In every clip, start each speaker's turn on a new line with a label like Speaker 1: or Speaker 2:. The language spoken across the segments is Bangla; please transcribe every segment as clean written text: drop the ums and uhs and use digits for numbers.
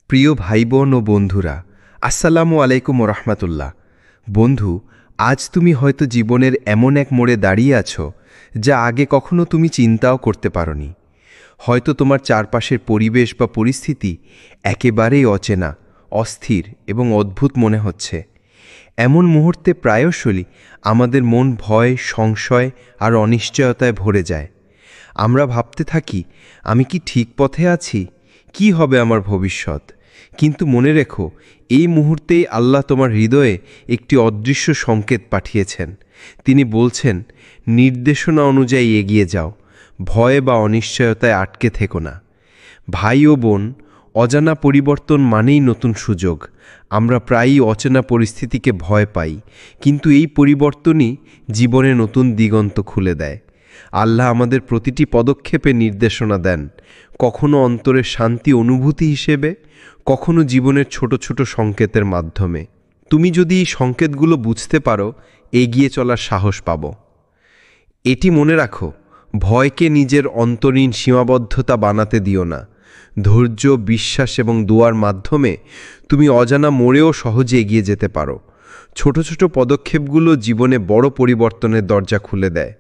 Speaker 1: প্রিয় ভাই বোন ও বন্ধুরা, আসসালামু আলাইকুম রহমতুল্লাহ। বন্ধু, আজ তুমি হয়তো জীবনের এমন এক মোড়ে দাঁড়িয়ে আছো যা আগে কখনো তুমি চিন্তাও করতে পারোনি। হয়তো তোমার চারপাশের পরিবেশ বা পরিস্থিতি একেবারেই অচেনা, অস্থির এবং অদ্ভুত মনে হচ্ছে। এমন মুহূর্তে প্রায়শই আমাদের মন ভয়, সংশয় আর অনিশ্চয়তায় ভরে যায়। আমরা ভাবতে থাকি, আমি কি ঠিক পথে আছি? কি হবে আমার ভবিষ্যৎ? কিন্তু মনে রেখো, এই মুহূর্তেই আল্লাহ তোমার হৃদয়ে একটি অদৃশ্য সংকেত পাঠিয়েছেন। তিনি বলছেন, নির্দেশনা অনুযায়ী এগিয়ে যাও, ভয় বা অনিশ্চয়তায় আটকে থেকো না। ভাই ও বোন, অজানা পরিবর্তন মানেই নতুন সুযোগ। আমরা প্রায়ই অচেনা পরিস্থিতিকে ভয় পাই, কিন্তু এই পরিবর্তনই জীবনে নতুন দিগন্ত খুলে দেয়। আল্লাহ আমাদের প্রতিটি পদক্ষেপে নির্দেশনা দেন, কখনো অন্তরের শান্তি অনুভূতি হিসেবে, কখনো জীবনের ছোট ছোট সংকেতের মাধ্যমে। তুমি যদি এই সংকেতগুলো বুঝতে পারো, এগিয়ে চলার সাহস পাবো। এটি মনে রাখো, ভয়কে নিজের অন্তরীণ সীমাবদ্ধতা বানাতে দিও না। ধৈর্য, বিশ্বাস এবং দোয়ার মাধ্যমে তুমি অজানা মোড়েও সহজে এগিয়ে যেতে পারো। ছোট ছোট পদক্ষেপগুলো জীবনে বড় পরিবর্তনের দরজা খুলে দেয়।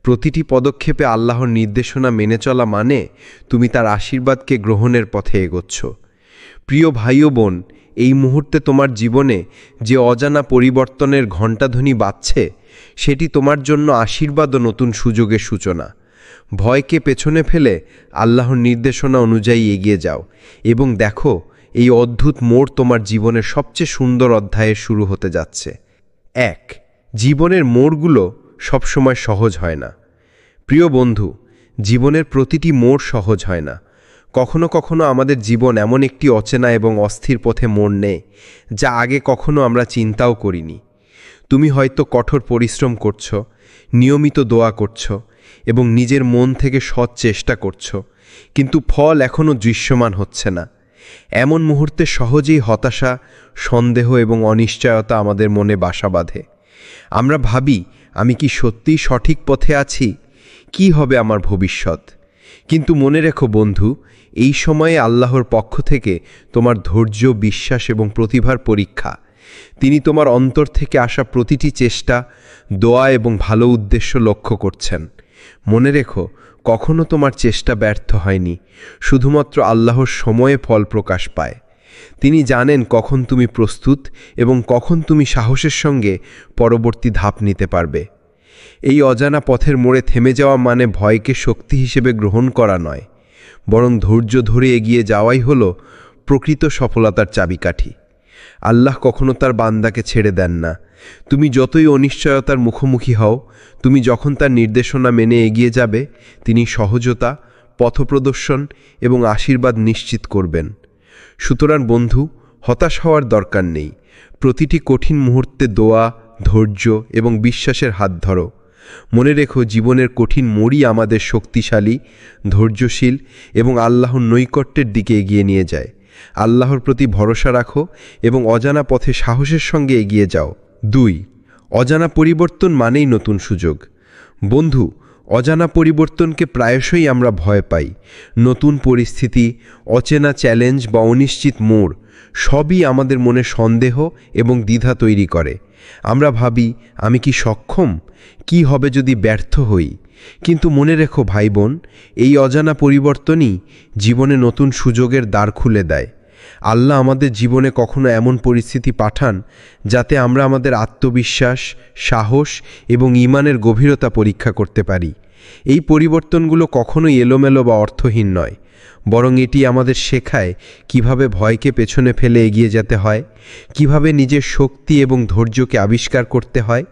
Speaker 1: প্রতিটি পদক্ষেপে আল্লাহর নির্দেশনা মেনে চলা মানে তুমি তার আশীর্বাদকে গ্রহণের পথে এগোচ্ছ। প্রিয় ভাই ও বোন, এই মুহূর্তে তোমার জীবনে যে অজানা পরিবর্তনের ঘণ্টাধ্বনি বাজছে, সেটি তোমার জন্য আশীর্বাদ ও নতুন সুযোগের সূচনা। ভয়কে পেছনে ফেলে আল্লাহর নির্দেশনা অনুযায়ী এগিয়ে যাও এবং দেখো, এই অদ্ভুত মোড় তোমার জীবনের সবচেয়ে সুন্দর অধ্যায়ে শুরু হতে যাচ্ছে। 1. জীবনের মোড়গুলো সবসময় সহজ হয় না। প্রিয় বন্ধু, জীবনের প্রতিটি মোড় সহজ হয় না। কখনো কখনো আমাদের জীবন এমন একটি অচেনা এবং অস্থির পথে মোড় নেয়, যা আগে কখনো আমরা চিন্তাও করিনি। তুমি হয়তো কঠোর পরিশ্রম করছো, নিয়মিত দোয়া করছো এবং নিজের মন থেকে সৎ চেষ্টা করছো, কিন্তু ফল এখনও দৃশ্যমান হচ্ছে না। এমন মুহূর্তে সহজেই হতাশা, সন্দেহ এবং অনিশ্চয়তা আমাদের মনে বাসা বাঁধে। আমরা ভাবি, আমি কি সত্যিই সঠিক পথে আছি? কি হবে আমার ভবিষ্যৎ? কিন্তু মনে রেখো বন্ধু, এই সময়ে আল্লাহর পক্ষ থেকে তোমার ধৈর্য, বিশ্বাস এবং প্রতিভার পরীক্ষা। তিনি তোমার অন্তর থেকে আসা প্রতিটি চেষ্টা, দোয়া এবং ভালো উদ্দেশ্য লক্ষ্য করছেন। মনে রেখো, কখনো তোমার চেষ্টা ব্যর্থ হয়নি, শুধুমাত্র আল্লাহর সময়ে ফল প্রকাশ পায়। তিনি জানেন কখন তুমি প্রস্তুত এবং কখন তুমি সাহসের সঙ্গে পরবর্তী ধাপ নিতে পারবে। এই অজানা পথের মোড়ে থেমে যাওয়া মানে ভয়কে শক্তি হিসেবে গ্রহণ করা নয়, বরং ধৈর্য ধরে এগিয়ে যাওয়াই হলো প্রকৃত সফলতার চাবিকাঠি। আল্লাহ কখনো তার বান্দাকে ছেড়ে দেন না। তুমি যতই অনিশ্চয়তার মুখোমুখি হও, তুমি যখন তার নির্দেশনা মেনে এগিয়ে যাবে, তিনি সহজতা, পথপ্রদর্শন এবং আশীর্বাদ নিশ্চিত করবেন। সুতরাং বন্ধু, হতাশ হওয়ার দরকার নেই। প্রতিটি কঠিন মুহূর্তে দোয়া, ধৈর্য এবং বিশ্বাসের হাত ধরো। মনে রেখো, জীবনের কঠিন মোড়ই আমাদের শক্তিশালী, ধৈর্যশীল এবং আল্লাহর নৈকট্যের দিকে এগিয়ে নিয়ে যায়। আল্লাহর প্রতি ভরসা রাখো এবং অজানা পথে সাহসের সঙ্গে এগিয়ে যাও। 2. অজানা পরিবর্তন মানেই নতুন সুযোগ। বন্ধু, অজানা পরিবর্তনকে প্রায়শই আমরা ভয় পাই। নতুন পরিস্থিতি, অচেনা চ্যালেঞ্জ বা অনিশ্চিত মোড় সবই আমাদের মনে সন্দেহ এবং দ্বিধা তৈরি করে। আমরা ভাবি, আমি কি সক্ষম? কি হবে যদি ব্যর্থ হই? কিন্তু মনে রেখো ভাই বোন, এই অজানা পরিবর্তনই জীবনে নতুন সুযোগের দ্বার খুলে দেয়। আল্লাহ আমাদের জীবনে কখনো এমন পরিস্থিতি পাঠান যাতে আমরা আমাদের আত্মবিশ্বাস, সাহস এবং ঈমানের গভীরতা পরীক্ষা করতে পারি। এই পরিবর্তনগুলো কখনোই এলোমেলো বা অর্থহীন নয়, বরং এটি আমাদের শেখায় কিভাবে ভয়কে পেছনে ফেলে এগিয়ে যেতে হয়, কিভাবে নিজের শক্তি এবং ধৈর্যকে আবিষ্কার করতে হয়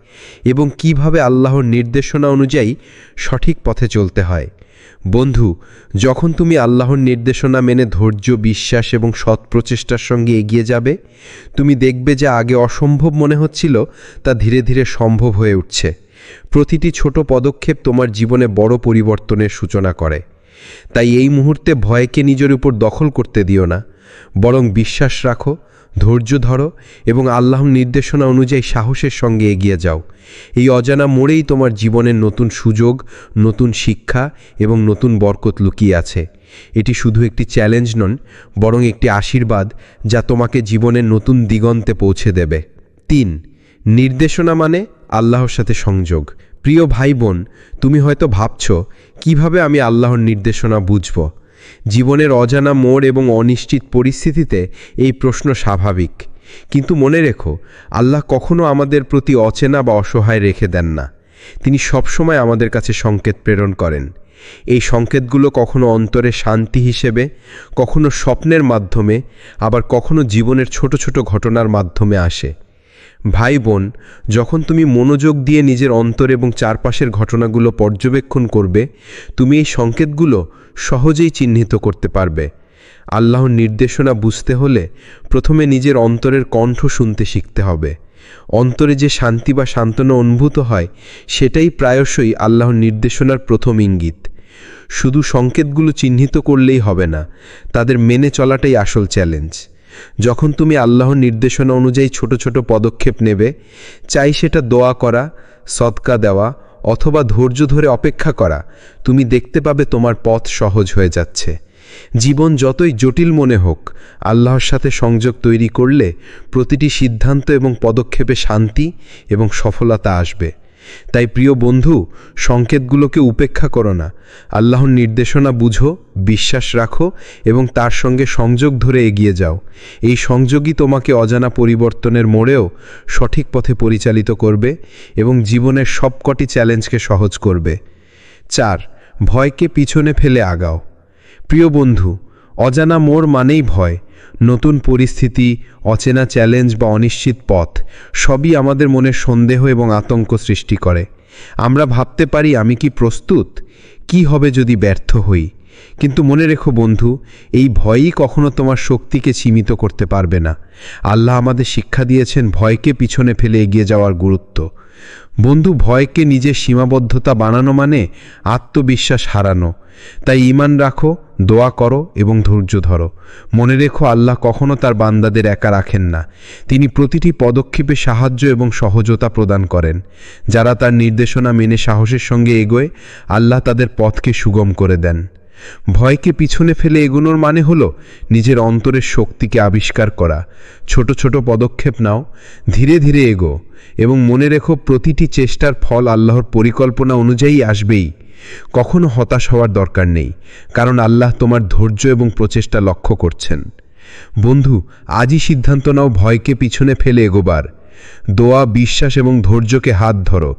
Speaker 1: এবং কিভাবে আল্লাহর নির্দেশনা অনুযায়ী সঠিক পথে চলতে হয়। বন্ধু, যখন তুমি আল্লাহর নির্দেশনা মেনে ধৈর্য, বিশ্বাস এবং সৎ প্রচেষ্টার সঙ্গে এগিয়ে যাবে, তুমি দেখবে যে আগে অসম্ভব মনে হচ্ছিল তা ধীরে ধীরে সম্ভব হয়ে উঠছে। প্রতিটি ছোট পদক্ষেপ তোমার জীবনে বড় পরিবর্তনের সূচনা করে। তাই এই মুহূর্তে ভয়কে নিজের উপর দখল করতে দিও না, বরং বিশ্বাস রাখো, ধৈর্য ধরো এবং আল্লাহর নির্দেশনা অনুযায়ী সাহসের সঙ্গে এগিয়ে যাও। এই অজানা মোড়েই তোমার জীবনের নতুন সুযোগ, নতুন শিক্ষা এবং নতুন বরকত লুকিয়ে আছে। এটি শুধু একটি চ্যালেঞ্জ নন, বরং একটি আশীর্বাদ যা তোমাকে জীবনের নতুন দিগন্তে পৌঁছে দেবে। 3. নির্দেশনা মানে আল্লাহর সাথে সংযোগ। প্রিয় ভাই বোন, তুমি হয়তো ভাবছ, কিভাবে আমি আল্লাহর নির্দেশনা বুঝব? জীবনের অজানা মোড় এবং অনিশ্চিত পরিস্থিতিতে এই প্রশ্ন স্বাভাবিক। কিন্তু মনে রেখো, আল্লাহ কখনো আমাদের প্রতি অচেনা বা অসহায় রেখে দেন না। তিনি সবসময় আমাদের কাছে সংকেত প্রেরণ করেন। এই সংকেতগুলো কখনো অন্তরে শান্তি হিসেবে, কখনো স্বপ্নের মাধ্যমে, আবার কখনো জীবনের ছোট ছোট ঘটনার মাধ্যমে আসে। ভাই বোন, যখন তুমি মনোযোগ দিয়ে নিজের অন্তর এবং চারপাশের ঘটনাগুলো পর্যবেক্ষণ করবে, তুমি এই সংকেতগুলো সহজেই চিহ্নিত করতে পারবে। আল্লাহর নির্দেশনা বুঝতে হলে প্রথমে নিজের অন্তরের কণ্ঠ শুনতে শিখতে হবে। অন্তরে যে শান্তি বা সান্ত্বনা অনুভূত হয়, সেটাই প্রায়শই আল্লাহর নির্দেশনার প্রথম ইঙ্গিত। শুধু সংকেতগুলো চিহ্নিত করলেই হবে না, তাদের মেনে চলাটাই আসল চ্যালেঞ্জ। যখন তুমি আল্লাহর নির্দেশনা অনুযায়ী ছোট ছোট পদক্ষেপ নেবে, চাই সেটা দোয়া করা, সদকা দেওয়া অথবা ধৈর্য ধরে অপেক্ষা করা, তুমি দেখতে পাবে তোমার পথ সহজ হয়ে যাচ্ছে। জীবন যতই জটিল মনে হোক, আল্লাহর সাথে সংযোগ তৈরি করলে প্রতিটি সিদ্ধান্ত এবং পদক্ষেপে শান্তি এবং সফলতা আসবে। তাই প্রিয় বন্ধু, সংকেতগুলোকে উপেক্ষা করো না। আল্লাহর নির্দেশনা বুঝো, বিশ্বাস রাখো এবং তার সঙ্গে সংযোগ ধরে এগিয়ে যাও। এই সংযোগই তোমাকে অজানা পরিবর্তনের মোড়েও সঠিক পথে পরিচালিত করবে এবং জীবনের সবকটি চ্যালেঞ্জকে সহজ করবে। 4. ভয়কে পিছনে ফেলে আগাও। প্রিয় বন্ধু, অজানা মোড় মানেই ভয়। নতুন পরিস্থিতি, অচেনা চ্যালেঞ্জ বা অনিশ্চিত পথ সবই আমাদের মনে সন্দেহ এবং আতঙ্ক সৃষ্টি করে। আমরা ভাবতে পারি, আমি কি প্রস্তুত? কি হবে যদি ব্যর্থ হই? কিন্তু মনে রেখো বন্ধু, এই ভয়ই কখনো তোমার শক্তিকে সীমিত করতে পারবে না। আল্লাহ আমাদের শিক্ষা দিয়েছেন ভয়কে পিছনে ফেলে এগিয়ে যাওয়ার গুরুত্ব। বন্ধু, ভয়কে নিজের সীমাবদ্ধতা বানানো মানে আত্মবিশ্বাস হারানো। তাই ঈমান রাখো, দোয়া করো এবং ধৈর্য ধরো। মনে রেখো, আল্লাহ কখনো তার বান্দাদের একা রাখেন না। তিনি প্রতিটি পদক্ষেপে সাহায্য এবং সহজতা প্রদান করেন। যারা তার নির্দেশনা মেনে সাহসের সঙ্গে এগোয়, আল্লাহ তাদের পথকে সুগম করে দেন। ভয়কে পিছনে ফেলে এগোনোর মানে হলো নিজের অন্তরের শক্তিকে আবিষ্কার করা। ছোট ছোট পদক্ষেপ নাও, ধীরে ধীরে এগো এবং মনে রেখো, প্রতিটি চেষ্টার ফল আল্লাহর পরিকল্পনা অনুযায়ী আসবেই। কখনো হতাশ হওয়ার দরকার নেই, কারণ আল্লাহ তোমার ধৈর্য এবং প্রচেষ্টা লক্ষ্য করছেন। বন্ধু, আজই সিদ্ধান্ত নাও ভয়কে পিছনে ফেলে এগোবার। দোয়া, বিশ্বাস এবং ধৈর্যকে হাত ধরো।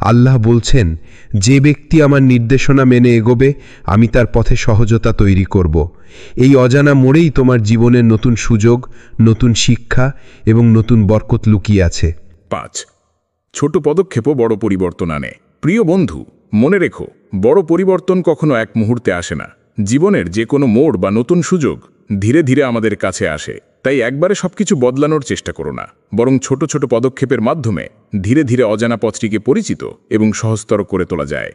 Speaker 1: আল্লাহ বলছেন, যে ব্যক্তি আমার নির্দেশনা মেনে এগোবে, আমি তার পথে সহজতা তৈরি করব। এই অজানা মোড়েই তোমার জীবনের নতুন সুযোগ, নতুন শিক্ষা এবং নতুন বরকত লুকিয়ে আছে।
Speaker 2: 5. ছোট পদক্ষেপও বড় পরিবর্তন আনে। প্রিয় বন্ধু, মনে রেখো, বড় পরিবর্তন কখনো এক মুহূর্তে আসে না। জীবনের যে কোনো মোড় বা নতুন সুযোগ ধীরে ধীরে আমাদের কাছে আসে। তাই একবারে সবকিছু বদলানোর চেষ্টা করো না, বরং ছোট ছোট পদক্ষেপের মাধ্যমে ধীরে ধীরে অজানা পথটিকে পরিচিত এবং সহজতর করে তোলা যায়।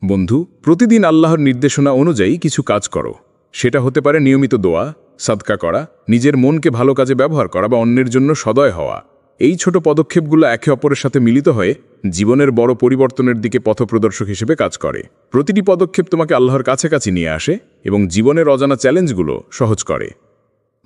Speaker 2: বন্ধু, প্রতিদিন আল্লাহর নির্দেশনা অনুযায়ী কিছু কাজ করো। সেটা হতে পারে নিয়মিত দোয়া, সাদকা করা, নিজের মনকে ভালো কাজে ব্যবহার করা বা অন্যের জন্য সদয় হওয়া। এই ছোট পদক্ষেপগুলো একে অপরের সাথে মিলিত হয়ে জীবনের বড় পরিবর্তনের দিকে পথপ্রদর্শক হিসেবে কাজ করে। প্রতিটি পদক্ষেপ তোমাকে আল্লাহর কাছাকাছি নিয়ে আসে এবং জীবনের অজানা চ্যালেঞ্জগুলো সহজ করে।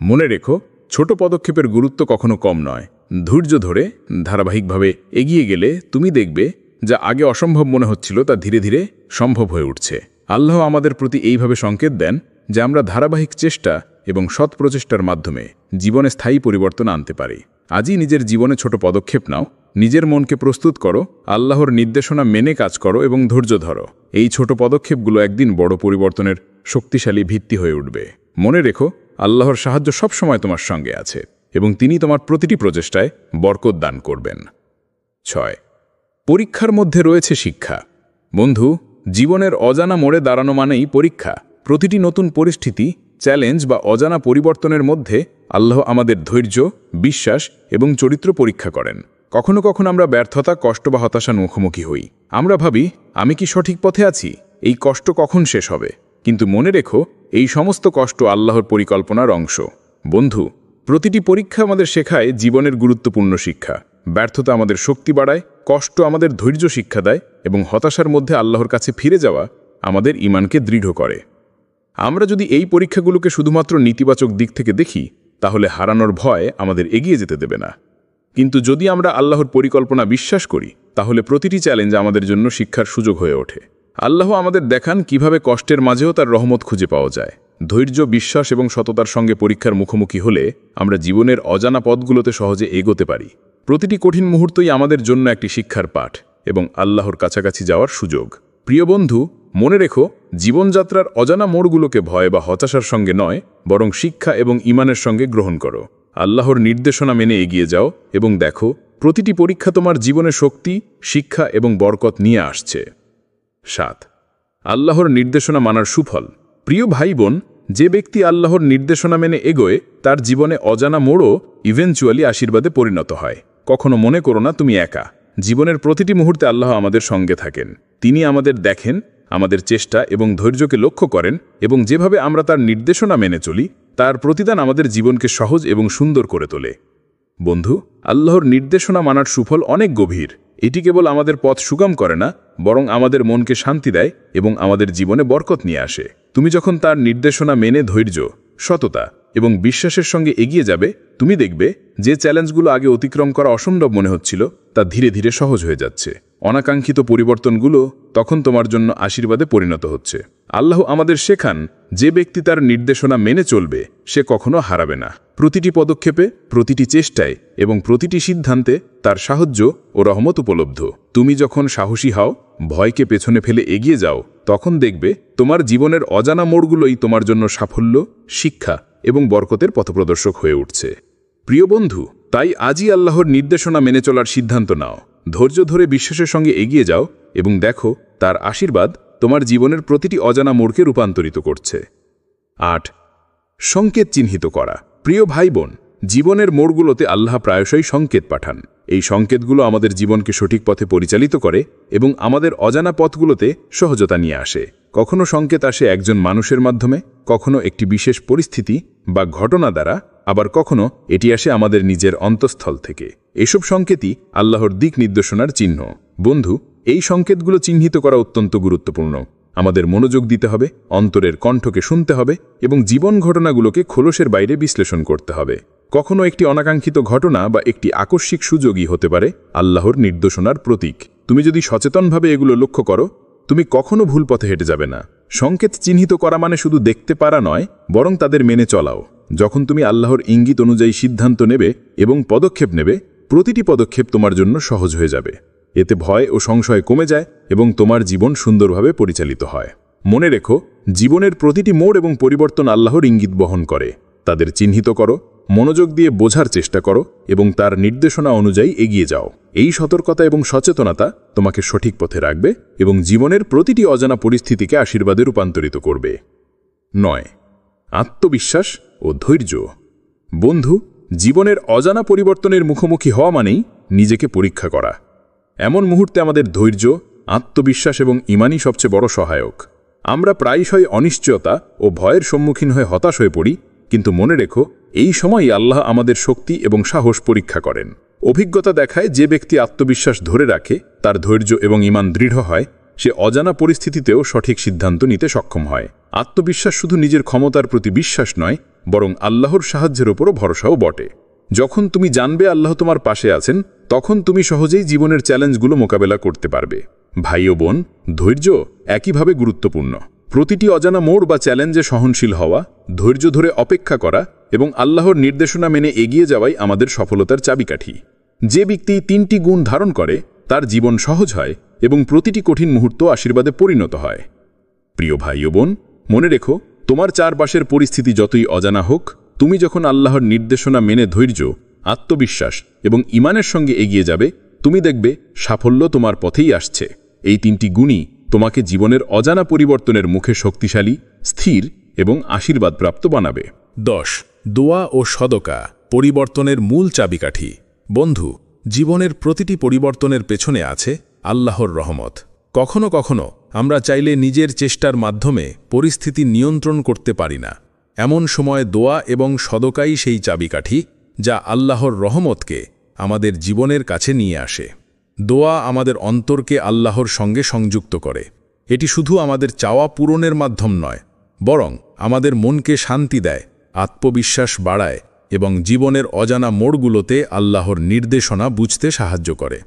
Speaker 2: মনে রেখো, ছোট পদক্ষেপের গুরুত্ব কখনো কম নয়। ধৈর্য ধরে ধারাবাহিকভাবে এগিয়ে গেলে তুমি দেখবে, যা আগে অসম্ভব মনে হচ্ছিল তা ধীরে ধীরে সম্ভব হয়ে উঠছে। আল্লাহ আমাদের প্রতি এইভাবে সংকেত দেন যে আমরা ধারাবাহিক চেষ্টা এবং সৎ প্রচেষ্টার মাধ্যমে জীবনে স্থায়ী পরিবর্তন আনতে পারি। আজই নিজের জীবনে ছোট পদক্ষেপ নাও, নিজের মনকে প্রস্তুত করো, আল্লাহর নির্দেশনা মেনে কাজ করো এবং ধৈর্য ধরো। এই ছোট পদক্ষেপগুলো একদিন বড় পরিবর্তনের শক্তিশালী ভিত্তি হয়ে উঠবে। মনে রেখো, আল্লাহর সাহায্য সবসময় তোমার সঙ্গে আছে এবং তিনি তোমার প্রতিটি প্রচেষ্টায় বরকত দান করবেন। 6. পরীক্ষার মধ্যে রয়েছে শিক্ষা। বন্ধু, জীবনের অজানা মোড়ে দাঁড়ানো মানেই পরীক্ষা। প্রতিটি নতুন পরিস্থিতি, চ্যালেঞ্জ বা অজানা পরিবর্তনের মধ্যে আল্লাহ আমাদের ধৈর্য, বিশ্বাস এবং চরিত্র পরীক্ষা করেন। কখনো কখনো আমরা ব্যর্থতা, কষ্ট বা হতাশার মুখোমুখি হই। আমরা ভাবি, আমি কি সঠিক পথে আছি? এই কষ্ট কখন শেষ হবে? কিন্তু মনে রেখো, এই সমস্ত কষ্ট আল্লাহর পরিকল্পনার অংশ। বন্ধু, প্রতিটি পরীক্ষা আমাদের শেখায় জীবনের গুরুত্বপূর্ণ শিক্ষা। ব্যর্থতা আমাদের শক্তি বাড়ায়, কষ্ট আমাদের ধৈর্য শিক্ষা দেয় এবং হতাশার মধ্যে আল্লাহর কাছে ফিরে যাওয়া আমাদের ঈমানকে দৃঢ় করে। আমরা যদি এই পরীক্ষাগুলোকে শুধুমাত্র নেতিবাচক দিক থেকে দেখি তাহলে হারানোর ভয় আমাদের এগিয়ে যেতে দেবে না। কিন্তু যদি আমরা আল্লাহর পরিকল্পনা বিশ্বাস করি তাহলে প্রতিটি চ্যালেঞ্জ আমাদের জন্য শিক্ষার সুযোগ হয়ে ওঠে। আল্লাহ আমাদের দেখান কিভাবে কষ্টের মাঝেও তার রহমত খুঁজে পাওয়া যায়। ধৈর্য, বিশ্বাস এবং সততার সঙ্গে পরীক্ষার মুখোমুখি হলে আমরা জীবনের অজানা পথগুলোতে সহজে এগোতে পারি। প্রতিটি কঠিন মুহূর্তই আমাদের জন্য একটি শিক্ষার পাঠ এবং আল্লাহর কাছাকাছি যাওয়ার সুযোগ। প্রিয় বন্ধু, মনে রেখো, জীবনযাত্রার অজানা মোড়গুলোকে ভয় বা হতাশার সঙ্গে নয়, বরং শিক্ষা এবং ঈমানের সঙ্গে গ্রহণ করো। আল্লাহর নির্দেশনা মেনে এগিয়ে যাও এবং দেখো প্রতিটি পরীক্ষা তোমার জীবনে শক্তি, শিক্ষা এবং বরকত নিয়ে আসছে। 7. আল্লাহর নির্দেশনা মানার সুফল। প্রিয় ভাই বোন, যে ব্যক্তি আল্লাহর নির্দেশনা মেনে এগোয় তার জীবনে অজানা মোড়ও ইভেনচুয়ালি আশীর্বাদে পরিণত হয়। কখনো মনে করো না তুমি একা। জীবনের প্রতিটি মুহূর্তে আল্লাহ আমাদের সঙ্গে থাকেন। তিনি আমাদের দেখেন, আমাদের চেষ্টা এবং ধৈর্যকে লক্ষ্য করেন এবং যেভাবে আমরা তার নির্দেশনা মেনে চলি তার প্রতিদান আমাদের জীবনকে সহজ এবং সুন্দর করে তোলে। বন্ধু, আল্লাহর নির্দেশনা মানার সুফল অনেক গভীর। এটি কেবল আমাদের পথ সুগম করে না, বরং আমাদের মনকে শান্তি দেয় এবং আমাদের জীবনে বরকত নিয়ে আসে। তুমি যখন তার নির্দেশনা মেনে ধৈর্য, সততা এবং বিশ্বাসের সঙ্গে এগিয়ে যাবে, তুমি দেখবে যে চ্যালেঞ্জগুলো আগে অতিক্রম করা অসম্ভব মনে হচ্ছিল তা ধীরে ধীরে সহজ হয়ে যাচ্ছে। অনাকাঙ্ক্ষিত পরিবর্তনগুলো তখন তোমার জন্য আশীর্বাদে পরিণত হচ্ছে। আল্লাহ আমাদের শেখান, যে ব্যক্তি তার নির্দেশনা মেনে চলবে সে কখনো হারাবে না। প্রতিটি পদক্ষেপে, প্রতিটি চেষ্টায় এবং প্রতিটি সিদ্ধান্তে তার সাহায্য ও রহমত উপলব্ধ। তুমি যখন সাহসী হও, ভয়কে পেছনে ফেলে এগিয়ে যাও, তখন দেখবে তোমার জীবনের অজানা মোড়গুলোই তোমার জন্য সাফল্য, শিক্ষা এবং বরকতের পথপ্রদর্শক হয়ে উঠছে। প্রিয় বন্ধু, তাই আজই আল্লাহর নির্দেশনা মেনে চলার সিদ্ধান্ত নাও। ধৈর্য ধরে বিশ্বাসের সঙ্গে এগিয়ে যাও এবং দেখো তার আশীর্বাদ তোমার জীবনের প্রতিটি অজানা মোড়কে রূপান্তরিত করছে। 8. সংকেত চিহ্নিত করা। প্রিয় ভাই বোন, জীবনের মোড়গুলোতে আল্লাহ প্রায়শই সংকেত পাঠান। এই সংকেতগুলো আমাদের জীবনকে সঠিক পথে পরিচালিত করে এবং আমাদের অজানা পথগুলোতে সহজতা নিয়ে আসে। কখনো সংকেত আসে একজন মানুষের মাধ্যমে, কখনো একটি বিশেষ পরিস্থিতি বা ঘটনা দ্বারা, আবার কখনো এটি আসে আমাদের নিজের অন্তঃস্থল থেকে। এসব সংকেতই আল্লাহর দিক নির্দেশনার চিহ্ন। বন্ধু, এই সংকেতগুলো চিহ্নিত করা অত্যন্ত গুরুত্বপূর্ণ। আমাদের মনোযোগ দিতে হবে, অন্তরের কণ্ঠকে শুনতে হবে এবং জীবন ঘটনাগুলোকে খোলসের বাইরে বিশ্লেষণ করতে হবে। কখনো একটি অনাকাঙ্ক্ষিত ঘটনা বা একটি আকস্মিক সুযোগই হতে পারে আল্লাহর নির্দেশনার প্রতীক। তুমি যদি সচেতনভাবে এগুলো লক্ষ্য করো, তুমি কখনো ভুল পথে হেঁটে যাবে না। সংকেত চিহ্নিত করা মানে শুধু দেখতে পারা নয়, বরং তাদের মেনে চলাও। যখন তুমি আল্লাহর ইঙ্গিত অনুযায়ী সিদ্ধান্ত নেবে এবং পদক্ষেপ নেবে, প্রতিটি পদক্ষেপ তোমার জন্য সহজ হয়ে যাবে। এতে ভয় ও সংশয় কমে যায় এবং তোমার জীবন সুন্দরভাবে পরিচালিত হয়। মনে রেখো, জীবনের প্রতিটি মোড় এবং পরিবর্তন আল্লাহর ইঙ্গিত বহন করে। তাদের চিহ্নিত করো, মনোযোগ দিয়ে বোঝার চেষ্টা করো এবং তার নির্দেশনা অনুযায়ী এগিয়ে যাও। এই সতর্কতা এবং সচেতনতা তোমাকে সঠিক পথে রাখবে এবং জীবনের প্রতিটি অজানা পরিস্থিতিকে আশীর্বাদে রূপান্তরিত করবে। 9. আত্মবিশ্বাস ও ধৈর্য। বন্ধু, জীবনের অজানা পরিবর্তনের মুখোমুখি হওয়া মানেই নিজেকে পরীক্ষা করা। এমন মুহূর্তে আমাদের ধৈর্য, আত্মবিশ্বাস এবং ঈমানই সবচেয়ে বড় সহায়ক। আমরা প্রায়শই অনিশ্চয়তা ও ভয়ের সম্মুখীন হয়ে হতাশ হয়ে পড়ি, কিন্তু মনে রেখো, এই সময়ই আল্লাহ আমাদের শক্তি এবং সাহস পরীক্ষা করেন। অভিজ্ঞতা দেখায় যে ব্যক্তি আত্মবিশ্বাস ধরে রাখে, তার ধৈর্য এবং ঈমান দৃঢ় হয়, সে অজানা পরিস্থিতিতেও সঠিক সিদ্ধান্ত নিতে সক্ষম হয়। আত্মবিশ্বাস শুধু নিজের ক্ষমতার প্রতি বিশ্বাস নয়, বরং আল্লাহর সাহায্যের ওপরও ভরসাও বটে। যখন তুমি জানবে আল্লাহ তোমার পাশে আছেন, তখন তুমি সহজেই জীবনের চ্যালেঞ্জগুলো মোকাবেলা করতে পারবে। ভাই ও বোন, ধৈর্য একইভাবে গুরুত্বপূর্ণ। প্রতিটি অজানা মোড় বা চ্যালেঞ্জে সহনশীল হওয়া, ধৈর্য ধরে অপেক্ষা করা এবং আল্লাহর নির্দেশনা মেনে এগিয়ে যাওয়াই আমাদের সফলতার চাবিকাঠি। যে ব্যক্তি 3টি গুণ ধারণ করে, তার জীবন সহজ হয় এবং প্রতিটি কঠিন মুহূর্ত আশীর্বাদে পরিণত হয়। প্রিয় ভাই ও বোন, মনে রেখো, তোমার চারপাশের পরিস্থিতি যতই অজানা হোক, তুমি যখন আল্লাহর নির্দেশনা মেনে ধৈর্য, আত্মবিশ্বাস এবং ঈমানের সঙ্গে এগিয়ে যাবে, তুমি দেখবে সাফল্য তোমার পথেই আসছে। এই 3টি গুণই তোমাকে জীবনের অজানা পরিবর্তনের মুখে শক্তিশালী, স্থির এবং আশীর্বাদপ্রাপ্ত বানাবে।
Speaker 3: 10. দোয়া ও সদকা, পরিবর্তনের মূল চাবিকাঠি। বন্ধু, জীবনের প্রতিটি পরিবর্তনের পেছনে আছে আল্লাহর রহমত। কখনো কখনো আমরা চাইলে নিজের চেষ্টার মাধ্যমে পরিস্থিতি নিয়ন্ত্রণ করতে পারি না। এমন সময় দোয়া এবং সদকাই সেই চাবিকাঠি যা আল্লাহর রহমতকে আমাদের জীবনের কাছে নিয়ে আসে। দোয়া আমাদের অন্তরকে আল্লাহর সঙ্গে সংযুক্ত করে। এটি শুধু আমাদের চাওয়া পূরণের মাধ্যম নয়, বরং আমাদের মনকে শান্তি দেয়, আত্মবিশ্বাস বাড়ায় এবং জীবনের অজানা মোড়গুলোতে আল্লাহর নির্দেশনা বুঝতে সাহায্য করে।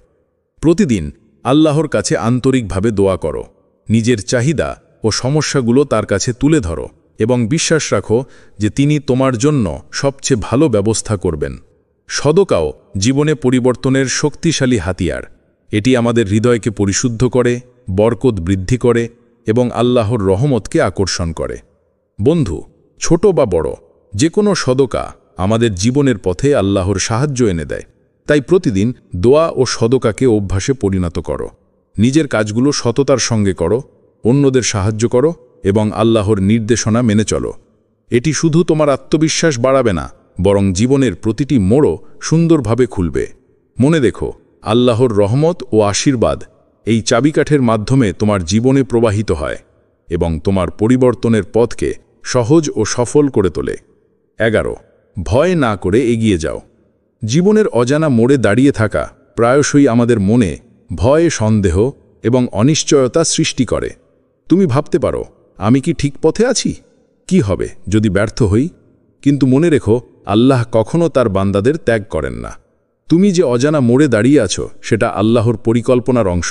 Speaker 3: প্রতিদিন আল্লাহর কাছে আন্তরিকভাবে দোয়া করো, নিজের চাহিদা ও সমস্যাগুলো তার কাছে তুলে ধরো এবং বিশ্বাস রাখো যে তিনি তোমার জন্য সবচেয়ে ভালো ব্যবস্থা করবেন। সদকাও জীবনে পরিবর্তনের শক্তিশালী হাতিয়ার। এটি আমাদের হৃদয়কে পরিশুদ্ধ করে, বরকত বৃদ্ধি করে এবং আল্লাহর রহমতকে আকর্ষণ করে। বন্ধু, ছোট বা বড় যে কোনো সদকা আমাদের জীবনের পথে আল্লাহর সাহায্য এনে দেয়। তাই প্রতিদিন দোয়া ও সদকাকে অভ্যাসে পরিণত করো। নিজের কাজগুলো সততার সঙ্গে করো, অন্যদের সাহায্য করো এবং আল্লাহর নির্দেশনা মেনে চলো। এটি শুধু তোমার আত্মবিশ্বাস বাড়াবে না, বরং জীবনের প্রতিটি মোড়ও সুন্দরভাবে খুলবে। মনে দেখো, আল্লাহর রহমত ও আশীর্বাদ এই চাবিকাঠের মাধ্যমে তোমার জীবনে প্রবাহিত হয় এবং তোমার পরিবর্তনের পথকে সহজ ও সফল করে তোলে। 11. ভয় না করে এগিয়ে যাও। জীবনের অজানা মোড়ে দাঁড়িয়ে থাকা প্রায়শই আমাদের মনে ভয়, সন্দেহ এবং অনিশ্চয়তা সৃষ্টি করে। তুমি ভাবতে পারো, আমি কি ঠিক পথে আছি? কি হবে যদি ব্যর্থ হই? কিন্তু মনে রেখো, আল্লাহ কখনো তার বান্দাদের ত্যাগ করেন না। তুমি যে অজানা মোড়ে দাঁড়িয়ে আছো সেটা আল্লাহর পরিকল্পনার অংশ।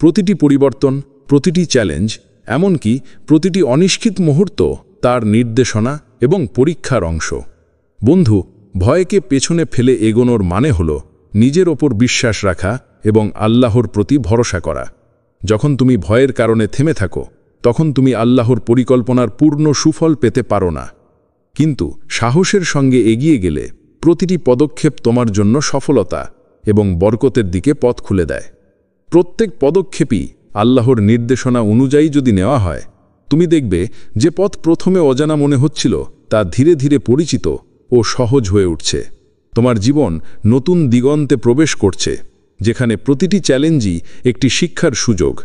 Speaker 3: প্রতিটি পরিবর্তন, প্রতিটি চ্যালেঞ্জ, এমনকি প্রতিটি অনিশ্চিত মুহূর্ত তার নির্দেশনা এবং পরীক্ষার অংশ। বন্ধু, ভয়কে পেছনে ফেলে এগোনোর মানে হল নিজের ওপর বিশ্বাস রাখা এবং আল্লাহর প্রতি ভরসা করা। যখন তুমি ভয়ের কারণে থেমে থাকো, তখন তুমি আল্লাহর পরিকল্পনার পূর্ণ সুফল পেতে পারো না। কিন্তু সাহসের সঙ্গে এগিয়ে গেলে প্রতিটি পদক্ষেপ তোমার জন্য সফলতা এবং বরকতের দিকে পথ খুলে দেয়। প্রত্যেক পদক্ষেপই আল্লাহর নির্দেশনা অনুযায়ী যদি নেওয়া হয়, তুমি দেখবে যে পথ প্রথমে অজানা মনে হচ্ছিল তা ধীরে ধীরে পরিচিত ও সহজ হয়ে উঠছে। তোমার জীবন নতুন দিগন্তে প্রবেশ করছে, যেখানে প্রতিটি চ্যালেঞ্জই একটি শিক্ষার সুযোগ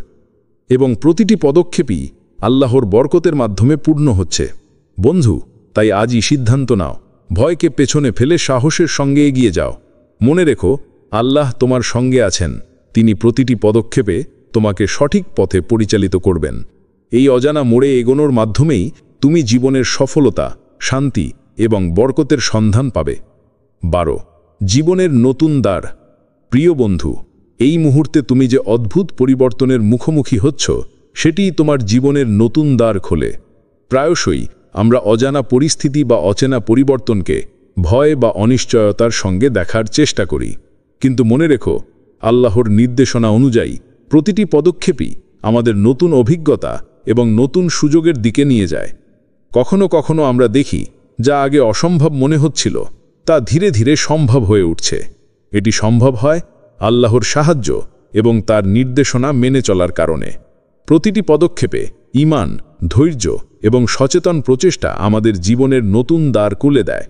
Speaker 3: এবং প্রতিটি পদক্ষেপই আল্লাহর বরকতের মাধ্যমে পূর্ণ হচ্ছে। বন্ধু, তাই আজই সিদ্ধান্ত নাও, ভয়কে পেছনে ফেলে সাহসের সঙ্গে এগিয়ে যাও। মনে রেখো, আল্লাহ তোমার সঙ্গে আছেন। তিনি প্রতিটি পদক্ষেপে তোমাকে সঠিক পথে পরিচালিত করবেন। এই অজানা মোড়ে এগোনোর মাধ্যমেই তুমি জীবনের সফলতা, শান্তি এবং বরকতের সন্ধান পাবে। 12. জীবনের নতুন দ্বার। প্রিয় বন্ধু, এই মুহূর্তে তুমি যে অদ্ভুত পরিবর্তনের মুখোমুখি হচ্ছ, সেটিই তোমার জীবনের নতুন দ্বার খোলে। প্রায়শই আমরা অজানা পরিস্থিতি বা অচেনা পরিবর্তনকে ভয় বা অনিশ্চয়তার সঙ্গে দেখার চেষ্টা করি। কিন্তু মনে রেখো, আল্লাহর নির্দেশনা অনুযায়ী প্রতিটি পদক্ষেপই আমাদের নতুন অভিজ্ঞতা এবং নতুন সুযোগের দিকে নিয়ে যায়। কখনো কখনো আমরা দেখি যা আগে অসম্ভব মনে হচ্ছিল তা ধীরে ধীরে সম্ভব হয়ে উঠছে। এটি সম্ভব হয় আল্লাহর সাহায্য এবং তার নির্দেশনা মেনে চলার কারণে। প্রতিটি পদক্ষেপে ঈমান, ধৈর্য এবং সচেতন প্রচেষ্টা আমাদের জীবনের নতুন দ্বার খুলে দেয়।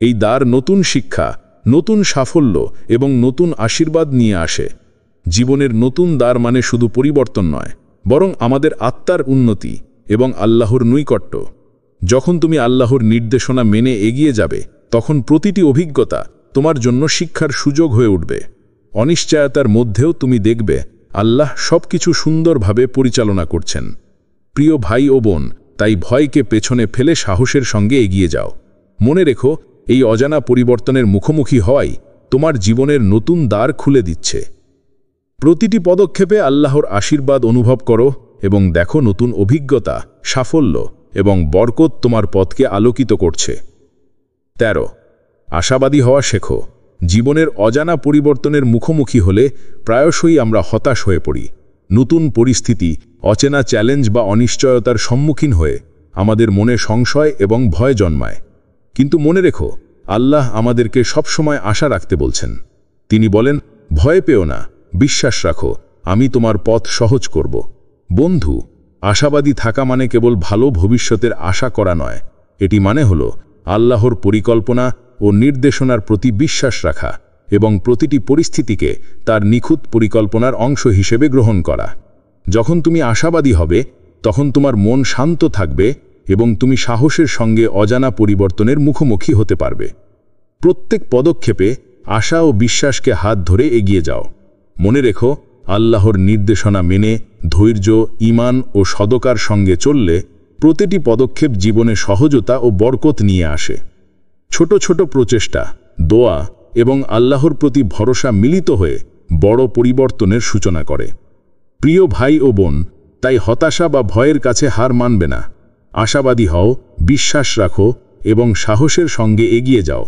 Speaker 3: এই দ্বার নতুন শিক্ষা, নতুন সাফল্য এবং নতুন আশীর্বাদ নিয়ে আসে। জীবনের নতুন দ্বার মানে শুধু পরিবর্তন নয়, বরং আমাদের আত্মার উন্নতি এবং আল্লাহর নৈকট্য। যখন তুমি আল্লাহর নির্দেশনা মেনে এগিয়ে যাবে, তখন প্রতিটি অভিজ্ঞতা তোমার জন্য শিক্ষার সুযোগ হয়ে উঠবে। অনিশ্চয়তার মধ্যেও তুমি দেখবে আল্লাহ সবকিছু সুন্দরভাবে পরিচালনা করছেন। প্রিয় ভাই ও বোন, তাই ভয়কে পেছনে ফেলে সাহসের সঙ্গে এগিয়ে যাও। মনে রেখো, এই অজানা পরিবর্তনের মুখোমুখি হওয়াই তোমার জীবনের নতুন দ্বার খুলে দিচ্ছে। প্রতিটি পদক্ষেপে আল্লাহর আশীর্বাদ অনুভব করো এবং দেখো নতুন অভিজ্ঞতা, সাফল্য এবং বরকত তোমার পথকে আলোকিত করছে। 13. আশাবাদী হওয়া শেখো। জীবনের অজানা পরিবর্তনের মুখোমুখি হলে প্রায়শই আমরা হতাশ হয়ে পড়ি। নতুন পরিস্থিতি, অচেনা চ্যালেঞ্জ বা অনিশ্চয়তার সম্মুখীন হয়ে আমাদের মনে সংশয় এবং ভয় জন্মায়। কিন্তু মনে রেখো, আল্লাহ আমাদেরকে সবসময় আশা রাখতে বলছেন। তিনি বলেন, ভয় পেও না, বিশ্বাস রাখো, আমি তোমার পথ সহজ করব। বন্ধু, আশাবাদী থাকা মানে কেবল ভালো ভবিষ্যতের আশা করা নয়। এটি মানে হলো আল্লাহর পরিকল্পনা ও নির্দেশনার প্রতি বিশ্বাস রাখা এবং প্রতিটি পরিস্থিতিকে তার নিখুঁত পরিকল্পনার অংশ হিসেবে গ্রহণ করা। যখন তুমি আশাবাদী হবে, তখন তোমার মন শান্ত থাকবে এবং তুমি সাহসের সঙ্গে অজানা পরিবর্তনের মুখোমুখি হতে পারবে। প্রত্যেক পদক্ষেপে আশা ও বিশ্বাসকে হাত ধরে এগিয়ে যাও। মনে রেখো, আল্লাহর নির্দেশনা মেনে ধৈর্য, ঈমান ও সদকার সঙ্গে চললে প্রতিটি পদক্ষেপ জীবনে সহজতা ও বরকত নিয়ে আসে। ছোট ছোট প্রচেষ্টা, দোয়া এবং আল্লাহর প্রতি ভরসা মিলিত হয়ে বড় পরিবর্তনের সূচনা করে। প্রিয় ভাই ও বোন, তাই হতাশা বা ভয়ের কাছে হার মানবে না। আশাবাদী হও, বিশ্বাস রাখো এবং সাহসের সঙ্গে এগিয়ে যাও।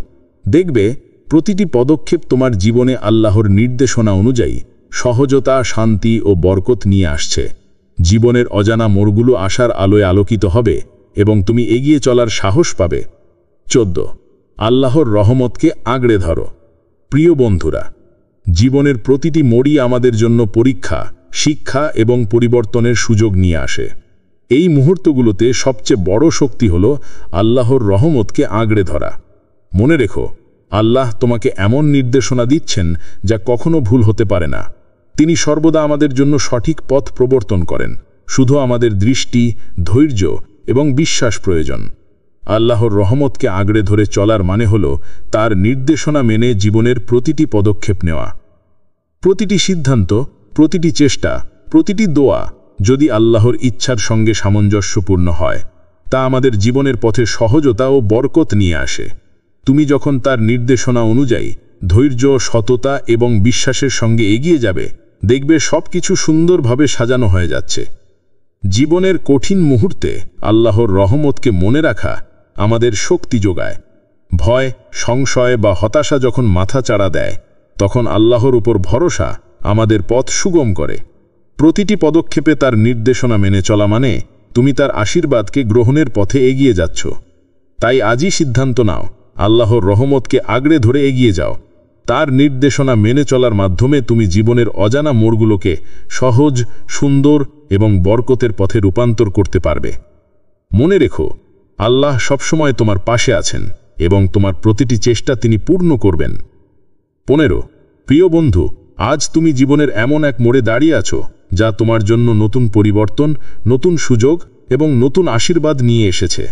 Speaker 3: দেখবে প্রতিটি পদক্ষেপ তোমার জীবনে আল্লাহর নির্দেশনা অনুযায়ী সহজতা, শান্তি ও বরকত নিয়ে আসছে। জীবনের অজানা মোড়গুলো আশার আলোয় আলোকিত হবে এবং তুমি এগিয়ে চলার সাহস পাবে। 14 আল্লাহর রহমতকে আঁকড়ে ধরো। প্রিয় বন্ধুরা, জীবনের প্রতিটি মোড়ই আমাদের জন্য পরীক্ষা, শিক্ষা এবং পরিবর্তনের সুযোগ নিয়ে আসে। এই মুহূর্তগুলোতে সবচেয়ে বড় শক্তি হল আল্লাহর রহমতকে আঁকড়ে ধরা। মনে রেখো, আল্লাহ তোমাকে এমন নির্দেশনা দিচ্ছেন যা কখনো ভুল হতে পারে না। তিনি সর্বদা আমাদের জন্য সঠিক পথ প্রবর্তন করেন। শুধু আমাদের দৃষ্টি, ধৈর্য এবং বিশ্বাস প্রয়োজন। আল্লাহর রহমতকে আঁকড়ে ধরে চলার মানে হল তার নির্দেশনা মেনে জীবনের প্রতিটি পদক্ষেপ নেওয়া। প্রতিটি সিদ্ধান্ত, প্রতিটি চেষ্টা, প্রতিটি দোয়া যদি আল্লাহর ইচ্ছার সঙ্গে সামঞ্জস্যপূর্ণ হয়, তা আমাদের জীবনের পথে সহজতা ও বরকত নিয়ে আসে। তুমি যখন তার নির্দেশনা অনুযায়ী ধৈর্য, সততা এবং বিশ্বাসের সঙ্গে এগিয়ে যাবে, দেখবে সবকিছু সুন্দরভাবে সাজানো হয়ে যাচ্ছে। জীবনের কঠিন মুহূর্তে আল্লাহর রহমতকে মনে রাখা আমাদের শক্তি যোগায়। ভয়, সংশয় বা হতাশা যখন মাথা চাড়া দেয়, তখন আল্লাহর উপর ভরসা আমাদের পথ সুগম করে। প্রতিটি পদক্ষেপে তার নির্দেশনা মেনে চলা মানে তুমি তার আশীর্বাদকে গ্রহণের পথে এগিয়ে যাচ্ছ। তাই আজই সিদ্ধান্ত নাও, আল্লাহর রহমতকে আঁকড়ে ধরে এগিয়ে যাও। তার নির্দেশনা মেনে চলার মাধ্যমে তুমি জীবনের অজানা মোড়গুলোকে সহজ, সুন্দর এবং বরকতের পথে রূপান্তর করতে পারবে। মনে রেখো, আল্লাহ সবসময় তোমার পাশে আছেন এবং তোমার প্রতিটি চেষ্টা তিনি পূর্ণ করবেন। 15 প্রিয় বন্ধু, আজ তুমি জীবনের এমন এক মোড়ে দাঁড়িয়ে আছো যা তোমার জন্য নতুন পরিবর্তন, নতুন সুযোগ এবং নতুন আশীর্বাদ নিয়ে এসেছে।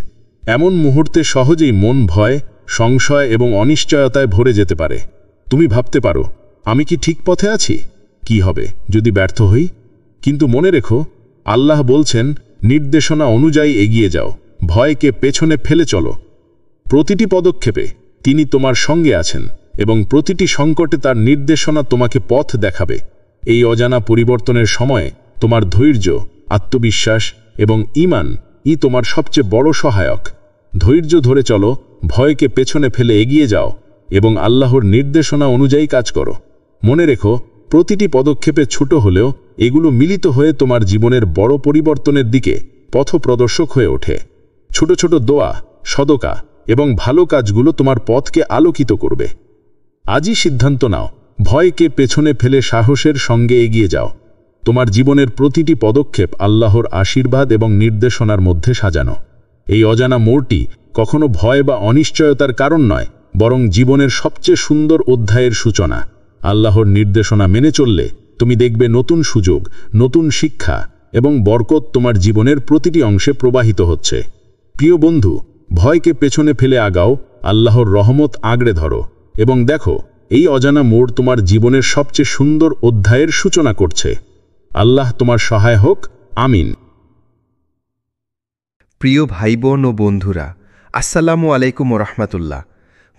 Speaker 3: এমন মুহূর্তে সহজেই মন ভয়, সংশয় এবং অনিশ্চয়তায় ভরে যেতে পারে। তুমি ভাবতে পারো, আমি কি ঠিক পথে আছি? কি হবে যদি ব্যর্থ হই? কিন্তু মনে রেখো, আল্লাহ বলছেন, নির্দেশনা অনুযায়ী এগিয়ে যাও, ভয়কে পেছনে ফেলে চলো। প্রতিটি পদক্ষেপে তিনি তোমার সঙ্গে আছেন এবং প্রতিটি সংকটে তার নির্দেশনা তোমাকে পথ দেখাবে। এই অজানা পরিবর্তনের সময়ে তোমার ধৈর্য, আত্মবিশ্বাস এবং ঈমান তোমার সবচেয়ে বড় সহায়ক। ধৈর্য ধরে চলো, ভয়কে পেছনে ফেলে এগিয়ে যাও এবং আল্লাহর নির্দেশনা অনুযায়ী কাজ করো। মনে রেখো, প্রতিটি পদক্ষেপে ছোট হলেও এগুলো মিলিত হয়ে তোমার জীবনের বড় পরিবর্তনের দিকে পথপ্রদর্শক হয়ে ওঠে। ছোট ছোট দোয়া, সদকা এবং ভালো কাজগুলো তোমার পথকে আলোকিত করবে। আজই সিদ্ধান্ত নাও, ভয়কে পেছনে ফেলে সাহসের সঙ্গে এগিয়ে যাও। তোমার জীবনের প্রতিটি পদক্ষেপ আল্লাহর আশীর্বাদ এবং নির্দেশনার মধ্যে সাজানো। এই অজানা মোড়টি কখনো ভয় বা অনিশ্চয়তার কারণ নয়, বরং জীবনের সবচেয়ে সুন্দর অধ্যায়ের সূচনা। আল্লাহর নির্দেশনা মেনে চললে তুমি দেখবে নতুন সুযোগ, নতুন শিক্ষা এবং বরকত তোমার জীবনের প্রতিটি অংশে প্রবাহিত হচ্ছে। প্রিয় বন্ধু, ভয়কে পেছনে ফেলে আগাও, আল্লাহর রহমত আঁকড়ে ধরো এবং দেখো, এই অজানা মোড় তোমার জীবনের সবচেয়ে সুন্দর অধ্যায়ের সূচনা করছে। আল্লাহ তোমার সহায় হোক। আমিন।
Speaker 1: প্রিয় ভাই বোন ও বন্ধুরা, আসসালামু আলাইকুম রহমতুল্লাহ।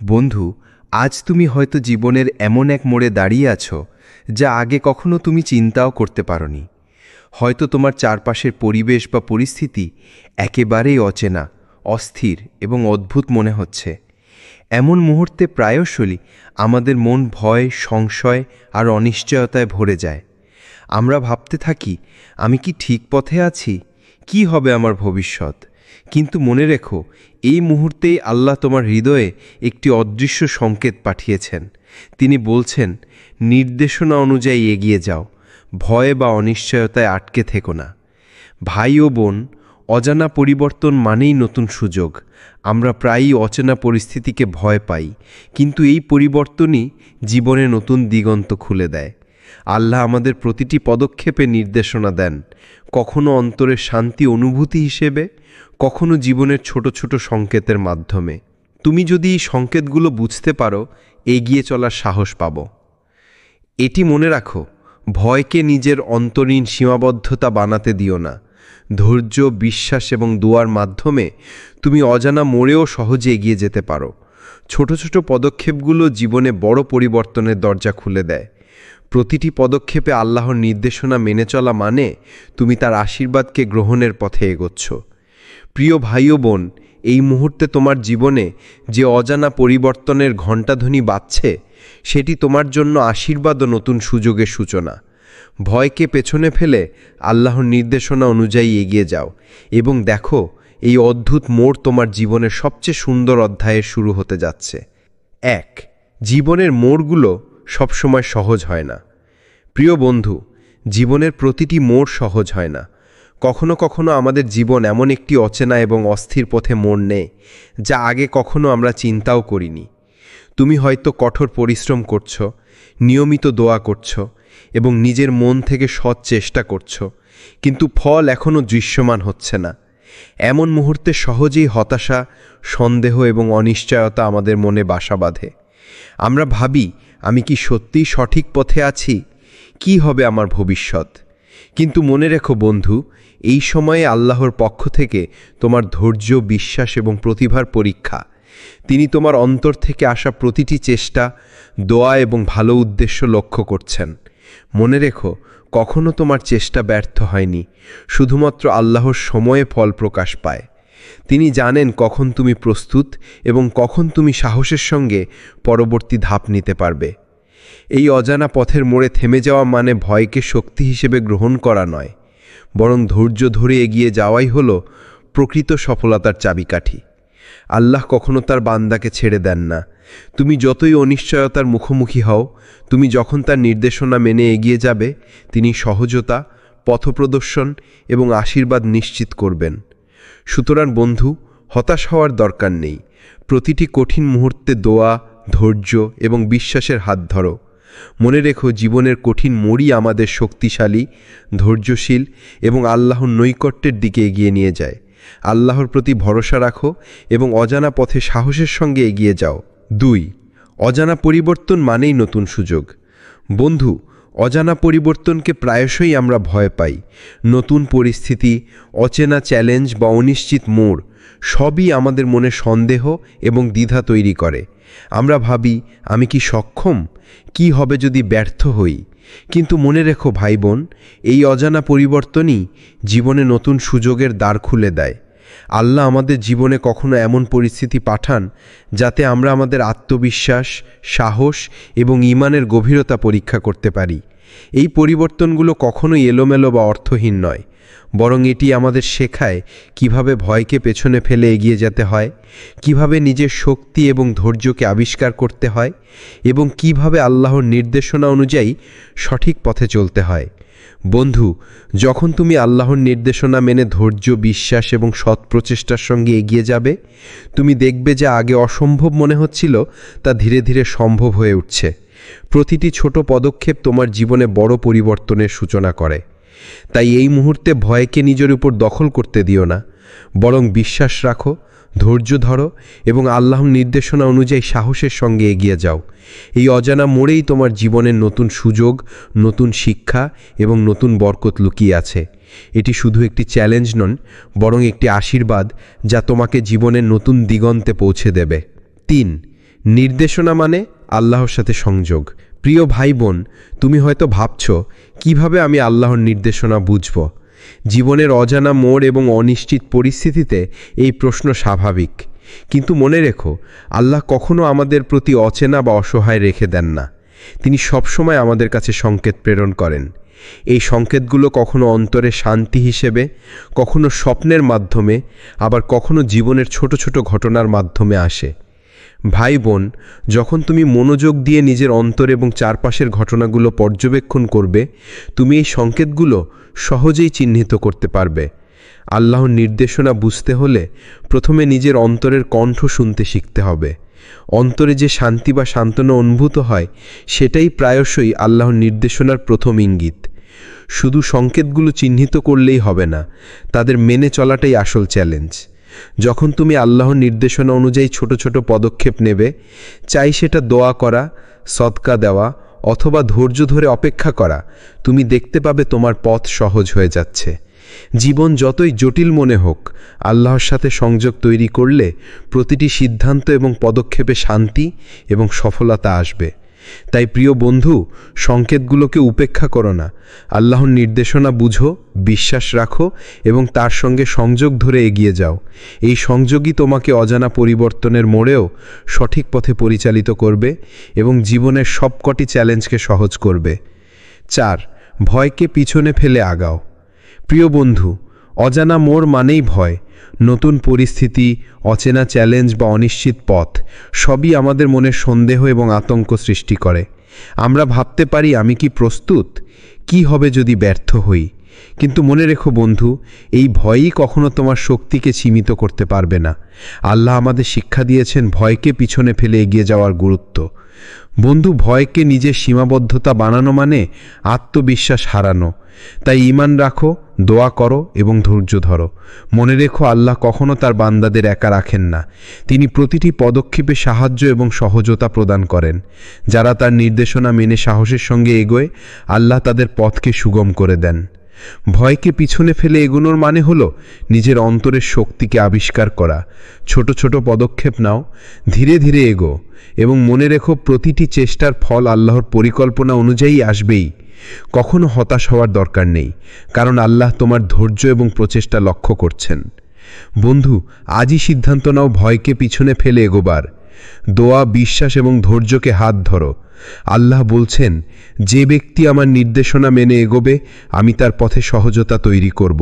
Speaker 1: বন্ধু, আজ তুমি হয়তো জীবনের এমন এক মোড়ে দাঁড়িয়ে আছো যা আগে কখনো তুমি চিন্তাও করতে পারোনি। হয়তো তোমার চারপাশের পরিবেশ বা পরিস্থিতি একেবারেই অচেনা, অস্থির এবং অদ্ভুত মনে হচ্ছে। এমন মুহূর্তে প্রায়শই আমাদের মন ভয়, সংশয় আর অনিশ্চয়তায় ভরে যায়। আমরা ভাবতে থাকি, আমি কি ঠিক পথে আছি? কি হবে আমার ভবিষ্যৎ? কিন্তু মনে রেখো, এই মুহূর্তেই আল্লাহ তোমার হৃদয়ে একটি অদৃশ্য সংকেত পাঠিয়েছেন। তিনি বলছেন, নির্দেশনা অনুযায়ী এগিয়ে যাও, ভয় বা অনিশ্চয়তায় আটকে থেকো না। ভাই ও বোন, অজানা পরিবর্তন মানেই নতুন সুযোগ। আমরা প্রায়ই অচেনা পরিস্থিতিকে ভয় পাই, কিন্তু এই পরিবর্তনই জীবনে নতুন দিগন্ত খুলে দেয়। আল্লাহ আমাদের প্রতিটি পদক্ষেপে নির্দেশনা দেন, কখনো অন্তরের শান্তি অনুভূতি হিসেবে, কখনো জীবনের ছোট ছোট সংকেতের মাধ্যমে। তুমি যদি এই সংকেতগুলো বুঝতে পারো, এগিয়ে চলার সাহস পাবো। এটি মনে রাখো, ভয়কে নিজের অন্তরীণ সীমাবদ্ধতা বানাতে দিও না, ধৈর্য, বিশ্বাস এবং দোয়ার মাধ্যমে তুমি অজানা মোড়েও সহজে এগিয়ে যেতে পারো। ছোট ছোট পদক্ষেপগুলো জীবনে বড় পরিবর্তনের দরজা খুলে দেয়। প্রতিটি পদক্ষেপে আল্লাহর নির্দেশনা মেনে চলা মানে তুমি তার আশীর্বাদকে গ্রহণের পথে এগোচ্ছ। প্রিয় ভাই ও বোন, এই মুহূর্তে তোমার জীবনে যে অজানা পরিবর্তনের ঘণ্টাধ্বনি বাজছে, সেটি তোমার জন্য আশীর্বাদ ও নতুন সুযোগের সূচনা। ভয়কে পেছনে ফেলে আল্লাহর নির্দেশনা অনুযায়ী এগিয়ে যাও এবং দেখো, এই অদ্ভুত মোড় তোমার জীবনের সবচেয়ে সুন্দর অধ্যায়ের শুরু হতে যাচ্ছে। 1. জীবনের মোড়গুলো সবসময় সহজ হয় না। প্রিয় বন্ধু, জীবনের প্রতিটি মোড় সহজ হয় না। কখনো কখনো আমাদের জীবন এমন একটি অচেনা এবং অস্থির পথে মোড় নেয়, যা আগে কখনো আমরা চিন্তাও করিনি। তুমি হয়তো কঠোর পরিশ্রম করছো, নিয়মিত দোয়া করছো এবং নিজের মন থেকে সৎ চেষ্টা করছো, কিন্তু ফল এখনও দৃশ্যমান হচ্ছে না। এমন মুহূর্তে সহজেই হতাশা, সন্দেহ এবং অনিশ্চয়তা আমাদের মনে বাসা বাঁধে। আমরা ভাবি, আমি কি সত্যিই সঠিক পথে আছি? কি হবে আমার ভবিষ্যৎ? কিন্তু মনে রেখো বন্ধু, এই সময়ে আল্লাহর পক্ষ থেকে তোমার ধৈর্য, বিশ্বাস এবং প্রতিভার পরীক্ষা। তিনি তোমার অন্তর থেকে আসা প্রতিটি চেষ্টা, দোয়া এবং ভালো উদ্দেশ্য লক্ষ্য করছেন। মনে রেখো, কখনো তোমার চেষ্টা ব্যর্থ হয়নি, শুধুমাত্র আল্লাহর সময়ে ফল প্রকাশ পায়। তিনি জানেন কখন তুমি প্রস্তুত এবং কখন তুমি সাহসের সঙ্গে পরবর্তী ধাপ নিতে পারবে। এই অজানা পথের মোড়ে থেমে যাওয়া মানে ভয়কে শক্তি হিসেবে গ্রহণ করা নয়, বরং ধৈর্য ধরে এগিয়ে যাওয়াই হলো প্রকৃত সফলতার চাবিকাঠি। আল্লাহ কখনো তার বান্দাকে ছেড়ে দেন না। তুমি যতই অনিশ্চয়তার মুখোমুখি হও, তুমি যখন তার নির্দেশনা মেনে এগিয়ে যাবে, তিনি সহজতা, পথপ্রদর্শন এবং আশীর্বাদ নিশ্চিত করবেন। সুতরাং বন্ধু, হতাশ হওয়ার দরকার নেই। প্রতিটি কঠিন মুহূর্তে দোয়া, ধৈর্য এবং বিশ্বাসের হাত ধরো। মনে রেখো, জীবনের কঠিন মোড়ই আমাদের শক্তিশালী, ধৈর্যশীল এবং আল্লাহর নৈকট্যের দিকে এগিয়ে নিয়ে যায়। আল্লাহর প্রতি ভরসা রাখো এবং অজানা পথে সাহসের সঙ্গে এগিয়ে যাও। 2. অজানা পরিবর্তন মানেই নতুন সুযোগ। বন্ধু, অজানা পরিবর্তনকে প্রায়শই আমরা ভয় পাই। নতুন পরিস্থিতি, অচেনা চ্যালেঞ্জ বা অনিশ্চিত মোড় সবই আমাদের মনে সন্দেহ এবং দ্বিধা তৈরি করে। আমরা ভাবি, আমি কি সক্ষম? কি হবে যদি ব্যর্থ হই? কিন্তু মনে রেখো ভাই বোন, এই অজানা পরিবর্তনই জীবনে নতুন সুযোগের দ্বার খুলে দেয়। আল্লাহ আমাদের জীবনে কখনো এমন পরিস্থিতি পাঠান যাতে আমরা আমাদের আত্মবিশ্বাস, সাহস এবং ঈমানের গভীরতা পরীক্ষা করতে পারি। এই পরিবর্তনগুলো কখনোই এলোমেলো বা অর্থহীন নয়, বরং এটি আমাদের শেখায় কিভাবে ভয়কে পেছনে ফেলে এগিয়ে যেতে হয়, কিভাবে নিজের শক্তি এবং ধৈর্যকে আবিষ্কার করতে হয় এবং কিভাবে আল্লাহর নির্দেশনা অনুযায়ী সঠিক পথে চলতে হয়। বন্ধু, যখন তুমি আল্লাহর নির্দেশনা মেনে ধৈর্য, বিশ্বাস এবং সৎ প্রচেষ্টার সঙ্গে এগিয়ে যাবে, তুমি দেখবে যে আগে অসম্ভব মনে হচ্ছিল তা ধীরে ধীরে সম্ভব হয়ে উঠছে। প্রতিটি ছোট পদক্ষেপ তোমার জীবনে বড় পরিবর্তনের সূচনা করে। তাই এই মুহূর্তে ভয়কে নিজের উপর দখল করতে দিও না, বরং বিশ্বাস রাখো, ধৈর্য ধরো এবং আল্লাহর নির্দেশনা অনুযায়ী সাহসের সঙ্গে এগিয়ে যাও। এই অজানা মোড়েই তোমার জীবনের নতুন সুযোগ, নতুন শিক্ষা এবং নতুন বরকত লুকিয়ে আছে। এটি শুধু একটি চ্যালেঞ্জ নয়, বরং একটি আশীর্বাদ যা তোমাকে জীবনের নতুন দিগন্তে পৌঁছে দেবে। 3. নির্দেশনা মানে আল্লাহর সাথে সংযোগ। প্রিয় ভাই বোন, তুমি হয়তো ভাবছ, কিভাবে আমি আল্লাহর নির্দেশনা বুঝব? জীবনের অজানা মোড় এবং অনিশ্চিত পরিস্থিতিতে এই প্রশ্ন স্বাভাবিক। কিন্তু মনে রেখো, আল্লাহ কখনো আমাদের প্রতি অচেনা বা অসহায় রেখে দেন না। তিনি সবসময় আমাদের কাছে সংকেত প্রেরণ করেন। এই সংকেতগুলো কখনো অন্তরে শান্তি হিসেবে, কখনো স্বপ্নের মাধ্যমে, আবার কখনো জীবনের ছোট ছোট ঘটনার মাধ্যমে আসে। ভাই বোন, যখন তুমি মনোযোগ দিয়ে নিজের অন্তর এবং চারপাশের ঘটনাগুলো পর্যবেক্ষণ করবে, তুমি এই সংকেতগুলো সহজেই চিহ্নিত করতে পারবে। আল্লাহর নির্দেশনা বুঝতে হলে প্রথমে নিজের অন্তরের কণ্ঠ শুনতে শিখতে হবে। অন্তরে যে শান্তি বা সান্ত্বনা অনুভূত হয়, সেটাই প্রায়শই আল্লাহর নির্দেশনার প্রথম ইঙ্গিত। শুধু সংকেতগুলো চিহ্নিত করলেই হবে না, তাদের মেনে চলাটাই আসল চ্যালেঞ্জ। যখন তুমি আল্লাহর নির্দেশনা অনুযায়ী ছোট ছোট পদক্ষেপ নেবে, চাই সেটা দোয়া করা, সদকা দেওয়া অথবা ধৈর্য ধরে অপেক্ষা করা, তুমি দেখতে পাবে তোমার পথ সহজ হয়ে যাচ্ছে। জীবন যতই জটিল মনে হোক, আল্লাহর সাথে সংযোগ তৈরি করলে প্রতিটি সিদ্ধান্ত এবং পদক্ষেপে শান্তি এবং সফলতা আসবে। তাই প্রিয় বন্ধু, সংকেতগুলোকে উপেক্ষা করো না। আল্লাহর নির্দেশনা বুঝো, বিশ্বাস রাখো এবং তার সঙ্গে সংযোগ ধরে এগিয়ে যাও। এই সংযোগই তোমাকে অজানা পরিবর্তনের মোড়েও সঠিক পথে পরিচালিত করবে এবং জীবনের সবকটি চ্যালেঞ্জকে সহজ করবে। 4. ভয়কে পিছনে ফেলে আগাও। প্রিয় বন্ধু, অজানা মোড় মানেই ভয়। নতুন পরিস্থিতি, অচেনা চ্যালেঞ্জ বা অনিশ্চিত পথ সবই আমাদের মনে সন্দেহ এবং আতঙ্ক সৃষ্টি করে। আমরা ভাবতে পারি, আমি কি প্রস্তুত? কি হবে যদি ব্যর্থ হই? কিন্তু মনে রেখো বন্ধু, এই ভয়ই কখনো তোমার শক্তিকে সীমিত করতে পারবে না। আল্লাহ আমাদের শিক্ষা দিয়েছেন ভয়কে পিছনে ফেলে এগিয়ে যাওয়ার গুরুত্ব। বন্ধু, ভয়কে নিজের সীমাবদ্ধতা বানানো মানে আত্মবিশ্বাস হারানো। তাই ঈমান রাখো, দোয়া করো এবং ধৈর্য ধরো। মনে রেখো, আল্লাহ কখনো তার বান্দাদের একা রাখেন না। তিনি প্রতিটি পদক্ষেপে সাহায্য এবং সহজতা প্রদান করেন। যারা তার নির্দেশনা মেনে সাহসের সঙ্গে এগোয়, আল্লাহ তাদের পথকে সুগম করে দেন। ভয়কে পিছনে ফেলে এগোনোর মানে হলো নিজের অন্তরের শক্তিকে আবিষ্কার করা। ছোট ছোট পদক্ষেপ নাও, ধীরে ধীরে এগো এবং মনে রেখো, প্রতিটি চেষ্টার ফল আল্লাহর পরিকল্পনা অনুযায়ী আসবেই। কখনো হতাশ হওয়ার দরকার নেই, কারণ আল্লাহ তোমার ধৈর্য এবং প্রচেষ্টা লক্ষ্য করছেন। বন্ধু, আজই সিদ্ধান্ত নাও ভয়কে পিছনে ফেলে এগোবার। দোয়া, বিশ্বাস এবং ধৈর্যকে হাত ধরো। আল্লাহ বলছেন, যে ব্যক্তি আমার নির্দেশনা মেনে এগোবে, আমি তার পথে সহজতা তৈরি করব।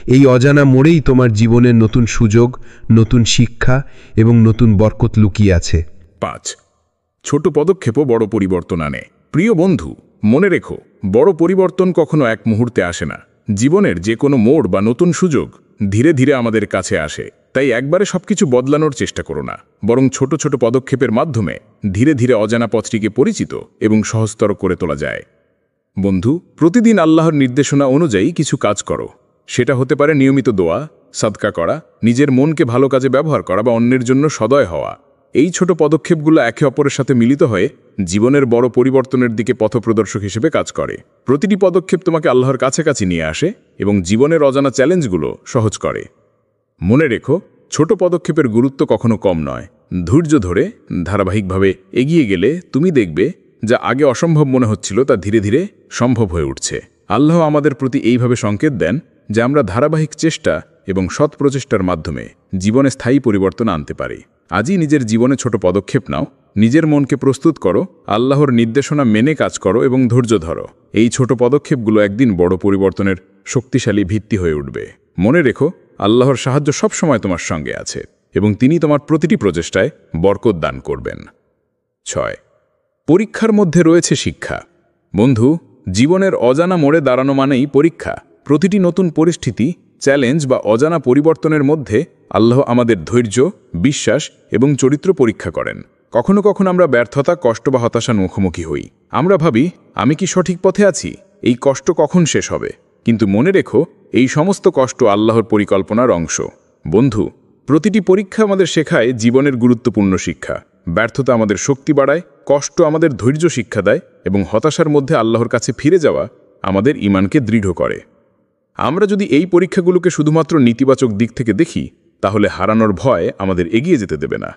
Speaker 1: এই অজানা মোড়েই তোমার জীবনের নতুন সুযোগ, নতুন শিক্ষা এবং নতুন বরকত লুকিয়ে আছে।
Speaker 2: 5. ছোট পদক্ষেপও বড় পরিবর্তন আনে। প্রিয় বন্ধু, মনে রেখো, বড় পরিবর্তন কখনো এক মুহূর্তে আসে না। জীবনের যে কোনো মোড় বা নতুন সুযোগ ধীরে ধীরে আমাদের কাছে আসে। তাই একবারে সবকিছু বদলানোর চেষ্টা করো না, বরং ছোট ছোট পদক্ষেপের মাধ্যমে ধীরে ধীরে অজানা পথটিকে পরিচিত এবং সহজতর করে তোলা যায়। বন্ধু, প্রতিদিন আল্লাহর নির্দেশনা অনুযায়ী কিছু কাজ করো। সেটা হতে পারে নিয়মিত দোয়া, সাদকা করা, নিজের মনকে ভালো কাজে ব্যবহার করা বা অন্যের জন্য সদয় হওয়া। এই ছোট পদক্ষেপগুলো একে অপরের সাথে মিলিত হয়ে জীবনের বড় পরিবর্তনের দিকে পথপ্রদর্শক হিসেবে কাজ করে। প্রতিটি পদক্ষেপ তোমাকে আল্লাহর কাছাকাছি নিয়ে আসে এবং জীবনের অজানা চ্যালেঞ্জগুলো সহজ করে। মনে রেখো, ছোট পদক্ষেপের গুরুত্ব কখনো কম নয়। ধৈর্য ধরে ধারাবাহিকভাবে এগিয়ে গেলে তুমি দেখবে, যা আগে অসম্ভব মনে হচ্ছিল তা ধীরে ধীরে সম্ভব হয়ে উঠছে। আল্লাহ আমাদের প্রতি এইভাবে সংকেত দেন যে আমরা ধারাবাহিক চেষ্টা এবং সৎ প্রচেষ্টার মাধ্যমে জীবনে স্থায়ী পরিবর্তন আনতে পারি। আজই নিজের জীবনে ছোট পদক্ষেপ নাও, নিজের মনকে প্রস্তুত করো, আল্লাহর নির্দেশনা মেনে কাজ করো এবং ধৈর্য ধরো। এই ছোট পদক্ষেপগুলো একদিন বড় পরিবর্তনের শক্তিশালী ভিত্তি হয়ে উঠবে। মনে রেখো, আল্লাহর সাহায্য সবসময় তোমার সঙ্গে আছে এবং তিনি তোমার প্রতিটি প্রচেষ্টায় বরকত দান করবেন। 6. পরীক্ষার মধ্যে রয়েছে শিক্ষা। বন্ধু, জীবনের অজানা মোড়ে দাঁড়ানো মানেই পরীক্ষা। প্রতিটি নতুন পরিস্থিতি, চ্যালেঞ্জ বা অজানা পরিবর্তনের মধ্যে আল্লাহ আমাদের ধৈর্য, বিশ্বাস এবং চরিত্র পরীক্ষা করেন। কখনো কখনো আমরা ব্যর্থতা, কষ্ট বা হতাশার মুখোমুখি হই। আমরা ভাবি, আমি কি সঠিক পথে আছি? এই কষ্ট কখন শেষ হবে? কিন্তু মনে রেখো, এই সমস্ত কষ্ট আল্লাহর পরিকল্পনার অংশ। বন্ধু, প্রতিটি পরীক্ষা আমাদের শেখায় জীবনের গুরুত্বপূর্ণ শিক্ষা। ব্যর্থতা আমাদের শক্তি বাড়ায়, কষ্ট আমাদের ধৈর্য শিক্ষা দেয় এবং হতাশার মধ্যে আল্লাহর কাছে ফিরে যাওয়া আমাদের ঈমানকে দৃঢ় করে। আমরা যদি এই পরীক্ষাগুলোকে শুধুমাত্র নেতিবাচক দিক থেকে দেখি, তাহলে হারানোর ভয় আমাদের এগিয়ে যেতে দেবে না।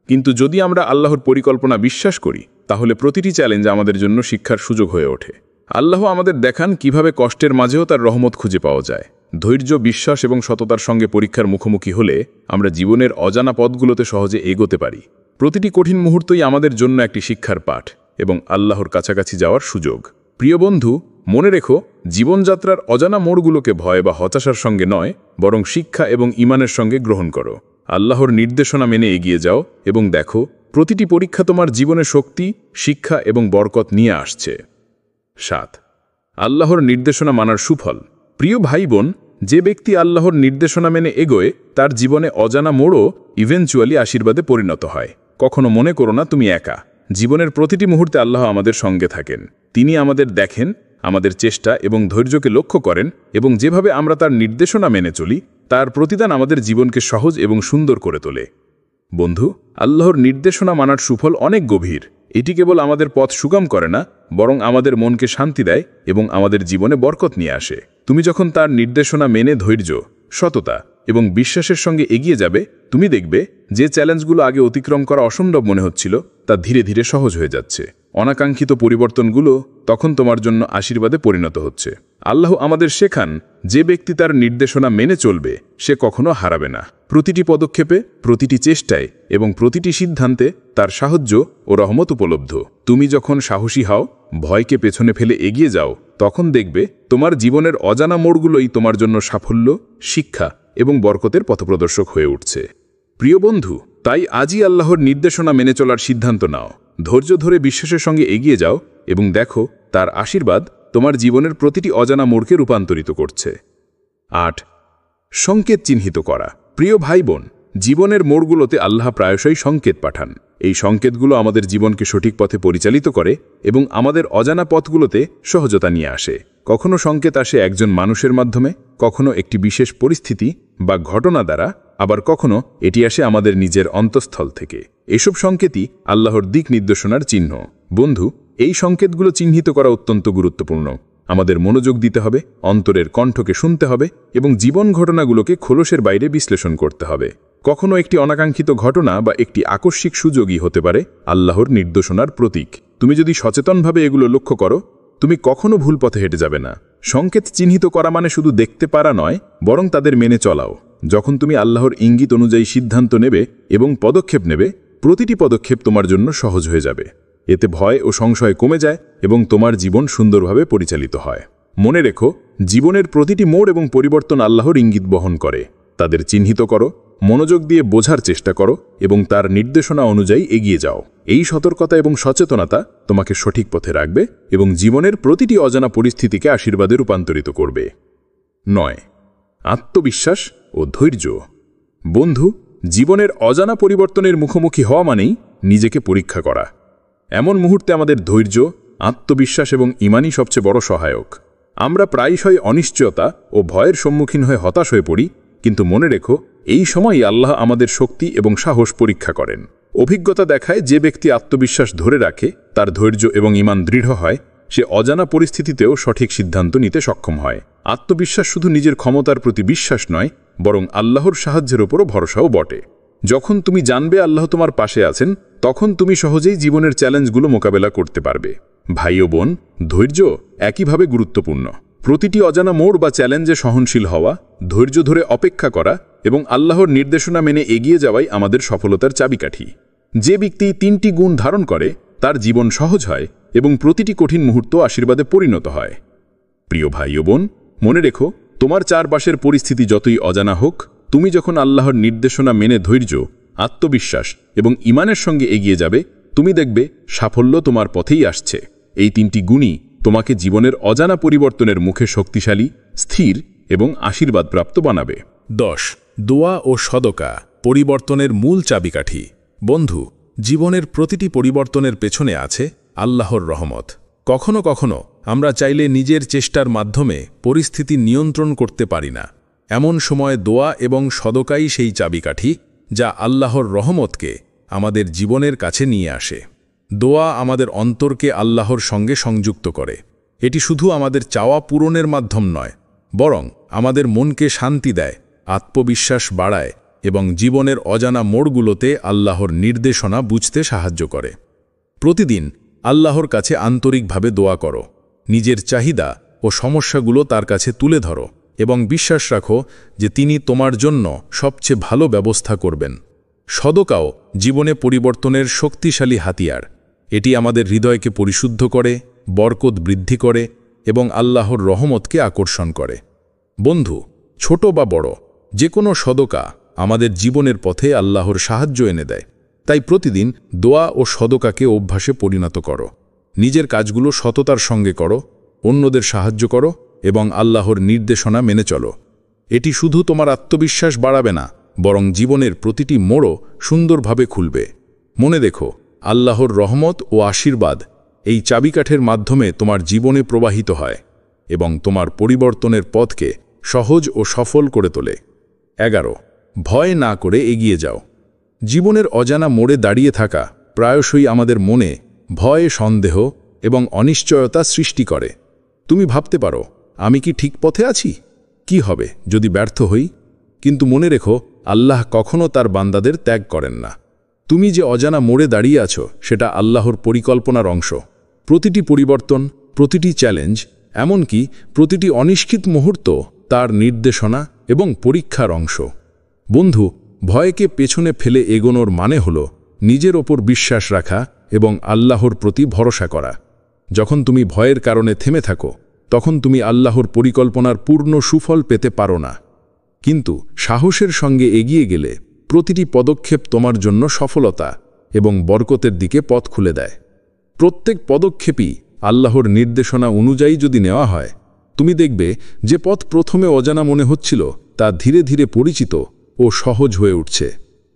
Speaker 2: কিন্তু যদি আমরা আল্লাহর পরিকল্পনা বিশ্বাস করি, তাহলে প্রতিটি চ্যালেঞ্জ আমাদের জন্য শিক্ষার সুযোগ হয়ে ওঠে। আল্লাহ আমাদের দেখান কিভাবে কষ্টের মাঝেও তার রহমত খুঁজে পাওয়া যায়। ধৈর্য, বিশ্বাস এবং সততার সঙ্গে পরীক্ষার মুখোমুখি হলে আমরা জীবনের অজানা পথগুলোতে সহজে এগোতে পারি। প্রতিটি কঠিন মুহূর্তই আমাদের জন্য একটি শিক্ষার পাঠ এবং আল্লাহর কাছাকাছি যাওয়ার সুযোগ। প্রিয় বন্ধু, মনে রেখো, জীবনযাত্রার অজানা মোড়গুলোকে ভয় বা হতাশার সঙ্গে নয়, বরং শিক্ষা এবং ঈমানের সঙ্গে গ্রহণ করো। আল্লাহর নির্দেশনা মেনে এগিয়ে যাও এবং দেখো, প্রতিটি পরীক্ষা তোমার জীবনে শক্তি, শিক্ষা এবং বরকত নিয়ে আসছে। 7. আল্লাহর নির্দেশনা মানার সুফল। প্রিয় ভাই বোন, যে ব্যক্তি আল্লাহর নির্দেশনা মেনে এগোয়, তার জীবনে অজানা মোড়ও ইভেনচুয়ালি আশীর্বাদে পরিণত হয়। কখনো মনে করো না তুমি একা। জীবনের প্রতিটি মুহূর্তে আল্লাহ আমাদের সঙ্গে থাকেন। তিনি আমাদের দেখেন, আমাদের চেষ্টা এবং ধৈর্যকে লক্ষ্য করেন এবং যেভাবে আমরা তার নির্দেশনা মেনে চলি, তার প্রতিদান আমাদের জীবনকে সহজ এবং সুন্দর করে তোলে। বন্ধু, আল্লাহর নির্দেশনা মানার সুফল অনেক গভীর। এটি কেবল আমাদের পথ সুগম করে না, বরং আমাদের মনকে শান্তি দেয় এবং আমাদের জীবনে বরকত নিয়ে আসে। তুমি যখন তার নির্দেশনা মেনে ধৈর্য, সততা এবং বিশ্বাসের সঙ্গে এগিয়ে যাবে, তুমি দেখবে যে চ্যালেঞ্জগুলো আগে অতিক্রম করা অসম্ভব মনে হচ্ছিল তা ধীরে ধীরে সহজ হয়ে যাচ্ছে। অনাকাঙ্ক্ষিত পরিবর্তনগুলো তখন তোমার জন্য আশীর্বাদে পরিণত হচ্ছে। আল্লাহ আমাদের শেখান, যে ব্যক্তি তার নির্দেশনা মেনে চলবে সে কখনো হারাবে না। প্রতিটি পদক্ষেপে, প্রতিটি চেষ্টায় এবং প্রতিটি সিদ্ধান্তে তার সাহায্য ও রহমত উপলব্ধ। তুমি যখন সাহসী হও, ভয়কে পেছনে ফেলে এগিয়ে যাও, তখন দেখবে তোমার জীবনের অজানা মোড়গুলোই তোমার জন্য সাফল্য, শিক্ষা এবং বরকতের পথপ্রদর্শক হয়ে উঠছে। প্রিয় বন্ধু, তাই আজই আল্লাহর নির্দেশনা মেনে চলার সিদ্ধান্ত নাও। ধৈর্য ধরে বিশ্বাসের সঙ্গে এগিয়ে যাও এবং দেখো তার আশীর্বাদ তোমার জীবনের প্রতিটি অজানা মোড়কে রূপান্তরিত করছে। ৮. সংকেত চিহ্নিত করা। প্রিয় ভাই বোন, জীবনের মোড়গুলোতে আল্লাহ প্রায়শই সংকেত পাঠান। এই সংকেতগুলো আমাদের জীবনকে সঠিক পথে পরিচালিত করে এবং আমাদের অজানা পথগুলোতে সহজতা নিয়ে আসে। কখনো সংকেত আসে একজন মানুষের মাধ্যমে, কখনো একটি বিশেষ পরিস্থিতি বা ঘটনা দ্বারা, আবার কখনো এটি আসে আমাদের নিজের অন্তঃস্থল থেকে। এসব সংকেতই আল্লাহর দিক নির্দেশনার চিহ্ন। বন্ধু, এই সংকেতগুলো চিহ্নিত করা অত্যন্ত গুরুত্বপূর্ণ। আমাদের মনোযোগ দিতে হবে, অন্তরের কণ্ঠকে শুনতে হবে এবং জীবন ঘটনাগুলোকে খোলসের বাইরে বিশ্লেষণ করতে হবে। কখনো একটি অনাকাঙ্ক্ষিত ঘটনা বা একটি আকস্মিক সুযোগই হতে পারে আল্লাহর নির্দেশনার প্রতীক। তুমি যদি সচেতনভাবে এগুলো লক্ষ্য করো, তুমি কখনো ভুল পথে হেঁটে যাবে না। সংকেত চিহ্নিত করা মানে শুধু দেখতে পারা নয়, বরং তাদের মেনে চলাও। যখন তুমি আল্লাহর ইঙ্গিত অনুযায়ী সিদ্ধান্ত নেবে এবং পদক্ষেপ নেবে, প্রতিটি পদক্ষেপ তোমার জন্য সহজ হয়ে যাবে। এতে ভয় ও সংশয় কমে যায় এবং তোমার জীবন সুন্দরভাবে পরিচালিত হয়। মনে রেখো, জীবনের প্রতিটি মোড় এবং পরিবর্তন আল্লাহর ইঙ্গিত বহন করে। তাদের চিহ্নিত করো, মনোযোগ দিয়ে বোঝার চেষ্টা করো এবং তার নির্দেশনা অনুযায়ী এগিয়ে যাও। এই সতর্কতা এবং সচেতনতা তোমাকে সঠিক পথে রাখবে এবং জীবনের প্রতিটি অজানা পরিস্থিতিকে আশীর্বাদে রূপান্তরিত করবে। ৯. আত্মবিশ্বাস ও ধৈর্য। বন্ধু, জীবনের অজানা পরিবর্তনের মুখোমুখি হওয়া মানেই নিজেকে পরীক্ষা করা। এমন মুহূর্তে আমাদের ধৈর্য, আত্মবিশ্বাস এবং ঈমানই সবচেয়ে বড় সহায়ক। আমরা প্রায়শই অনিশ্চয়তা ও ভয়ের সম্মুখীন হয়ে হতাশ হয়ে পড়ি, কিন্তু মনে রেখো, এই সময়ই আল্লাহ আমাদের শক্তি এবং সাহস পরীক্ষা করেন। অভিজ্ঞতা দেখায়, যে ব্যক্তি আত্মবিশ্বাস ধরে রাখে, তার ধৈর্য এবং ঈমান দৃঢ় হয়, সে অজানা পরিস্থিতিতেও সঠিক সিদ্ধান্ত নিতে সক্ষম হয়। আত্মবিশ্বাস শুধু নিজের ক্ষমতার প্রতি বিশ্বাস নয়, বরং আল্লাহর সাহায্যের ওপরও ভরসাও বটে। যখন তুমি জানবে আল্লাহ তোমার পাশে আছেন, তখন তুমি সহজেই জীবনের চ্যালেঞ্জগুলো মোকাবেলা করতে পারবে। ভাই ও বোন, ধৈর্য একইভাবে গুরুত্বপূর্ণ। প্রতিটি অজানা মোড় বা চ্যালেঞ্জে সহনশীল হওয়া, ধৈর্য ধরে অপেক্ষা করা এবং আল্লাহর নির্দেশনা মেনে এগিয়ে যাওয়াই আমাদের সফলতার চাবিকাঠি। যে ব্যক্তি 3টি গুণ ধারণ করে, তার জীবন সহজ হয় এবং প্রতিটি কঠিন মুহূর্ত আশীর্বাদে পরিণত হয়। প্রিয় ভাই ও বোন, মনে রেখো, তোমার চারপাশের পরিস্থিতি যতই অজানা হোক, তুমি যখন আল্লাহর নির্দেশনা মেনে ধৈর্য, আত্মবিশ্বাস এবং ঈমানের সঙ্গে এগিয়ে যাবে, তুমি দেখবে সাফল্য তোমার পথেই আসছে। এই 3টি গুণই তোমাকে জীবনের অজানা পরিবর্তনের মুখে শক্তিশালী, স্থির এবং আশীর্বাদপ্রাপ্ত বানাবে।
Speaker 3: ১০. দোয়া ও সদকা, পরিবর্তনের মূল চাবিকাঠি। বন্ধু, জীবনের প্রতিটি পরিবর্তনের পেছনে আছে আল্লাহর রহমত। কখনো কখনো আমরা চাইলে নিজের চেষ্টার মাধ্যমে পরিস্থিতি নিয়ন্ত্রণ করতে পারি না। এমন সময় দোয়া এবং সদকাই সেই চাবিকাঠি, যা আল্লাহর রহমতকে আমাদের জীবনের কাছে নিয়ে আসে। দোয়া আমাদের অন্তরকে আল্লাহর সঙ্গে সংযুক্ত করে। এটি শুধু আমাদের চাওয়া পূরণের মাধ্যম নয়, বরং আমাদের মনকে শান্তি দেয়, আত্মবিশ্বাস বাড়ায় এবং জীবনের অজানা মোড়গুলোতে আল্লাহর নির্দেশনা বুঝতে সাহায্য করে। প্রতিদিন আল্লাহর কাছে আন্তরিকভাবে দোয়া করো। নিজের চাহিদা ও সমস্যাগুলো তার কাছে তুলে ধরো এবং বিশ্বাস রাখো যে তিনি তোমার জন্য সবচেয়ে ভালো ব্যবস্থা করবেন। সদকাও জীবনে পরিবর্তনের শক্তিশালী হাতিয়ার। এটি আমাদের হৃদয়কে পরিশুদ্ধ করে, বরকত বৃদ্ধি করে এবং আল্লাহর রহমতকে আকর্ষণ করে। বন্ধু, ছোট বা বড়, যে কোনো সদকা আমাদের জীবনের পথে আল্লাহর সাহায্য এনে দেয়। তাই প্রতিদিন দোয়া ও সদকাকে অভ্যাসে পরিণত করো। নিজের কাজগুলো সততার সঙ্গে করো, অন্যদের সাহায্য করো এবং আল্লাহর নির্দেশনা মেনে চলো। এটি শুধু তোমার আত্মবিশ্বাস বাড়াবে না, বরং জীবনের প্রতিটি মোড়ও সুন্দরভাবে খুলবে। মনে দেখো, আল্লাহর রহমত ও আশীর্বাদ এই চাবিকাঠের মাধ্যমে তোমার জীবনে প্রবাহিত হয় এবং তোমার পরিবর্তনের পথকে সহজ ও সফল করে তোলে। 11. ভয় না করে এগিয়ে যাও। জীবনের অজানা মোড়ে দাঁড়িয়ে থাকা প্রায়শই আমাদের মনে ভয়, সন্দেহ এবং অনিশ্চয়তা সৃষ্টি করে। তুমি ভাবতে পারো, আমি কি ঠিক পথে আছি? কি হবে যদি ব্যর্থ হই? কিন্তু মনে রেখো, আল্লাহ কখনো তার বান্দাদের ত্যাগ করেন না। তুমি যে অজানা মোড়ে দাঁড়িয়ে আছো, সেটা আল্লাহর পরিকল্পনার অংশ। প্রতিটি পরিবর্তন, প্রতিটি চ্যালেঞ্জ, এমনকি প্রতিটি অনিশ্চিত মুহূর্ত তার নির্দেশনা এবং পরীক্ষার অংশ। বন্ধু, ভয়কে পেছনে ফেলে এগোনোর মানে হল নিজের ওপর বিশ্বাস রাখা এবং আল্লাহর প্রতি ভরসা করা। যখন তুমি ভয়ের কারণে থেমে থাকো, তখন তুমি আল্লাহর পরিকল্পনার পূর্ণ সুফল পেতে পারো না। কিন্তু সাহসের সঙ্গে এগিয়ে গেলে প্রতিটি পদক্ষেপ তোমার জন্য সফলতা এবং বরকতের দিকে পথ খুলে দেয়। প্রত্যেক পদক্ষেপই আল্লাহর নির্দেশনা অনুযায়ী যদি নেওয়া হয়, তুমি দেখবে যে পথ প্রথমে অজানা মনে হচ্ছিল তা ধীরে ধীরে পরিচিত ও সহজ হয়ে উঠছে।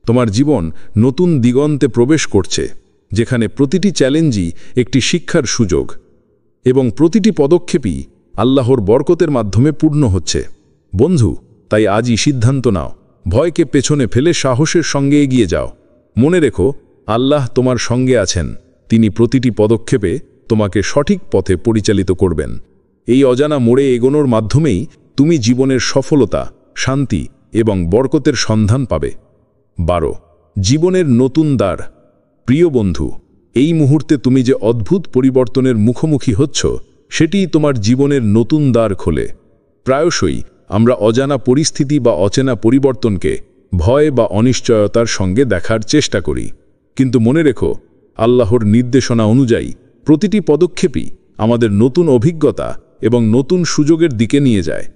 Speaker 3: তোমার জীবন নতুন দিগন্তে প্রবেশ করছে, যেখানে প্রতিটি চ্যালেঞ্জই একটি শিক্ষার সুযোগ এবং প্রতিটি পদক্ষেপই আল্লাহর বরকতের মাধ্যমে পূর্ণ হচ্ছে। বন্ধু, তাই আজই সিদ্ধান্ত নাও, ভয়কে পেছনে ফেলে সাহসের সঙ্গে এগিয়ে যাও। মনে রেখো, আল্লাহ তোমার সঙ্গে আছেন। তিনি প্রতিটি পদক্ষেপে তোমাকে সঠিক পথে পরিচালিত করবেন। এই অজানা মোড়ে এগোনোর মাধ্যমেই তুমি জীবনের সফলতা, শান্তি এবং বরকতের সন্ধান পাবে। 12. জীবনের নতুন দ্বার। প্রিয় বন্ধু, এই মুহূর্তে তুমি যে অদ্ভুত পরিবর্তনের মুখোমুখি হচ্ছ, সেটিই তোমার জীবনের নতুন দ্বার খোলে। প্রায়শই আমরা অজানা পরিস্থিতি বা অচেনা পরিবর্তনকে ভয় বা অনিশ্চয়তার সঙ্গে দেখার চেষ্টা করি। কিন্তু মনে রেখো, আল্লাহর নির্দেশনা অনুযায়ী প্রতিটি পদক্ষেপই আমাদের নতুন অভিজ্ঞতা এবং নতুন সুযোগের দিকে নিয়ে যায়।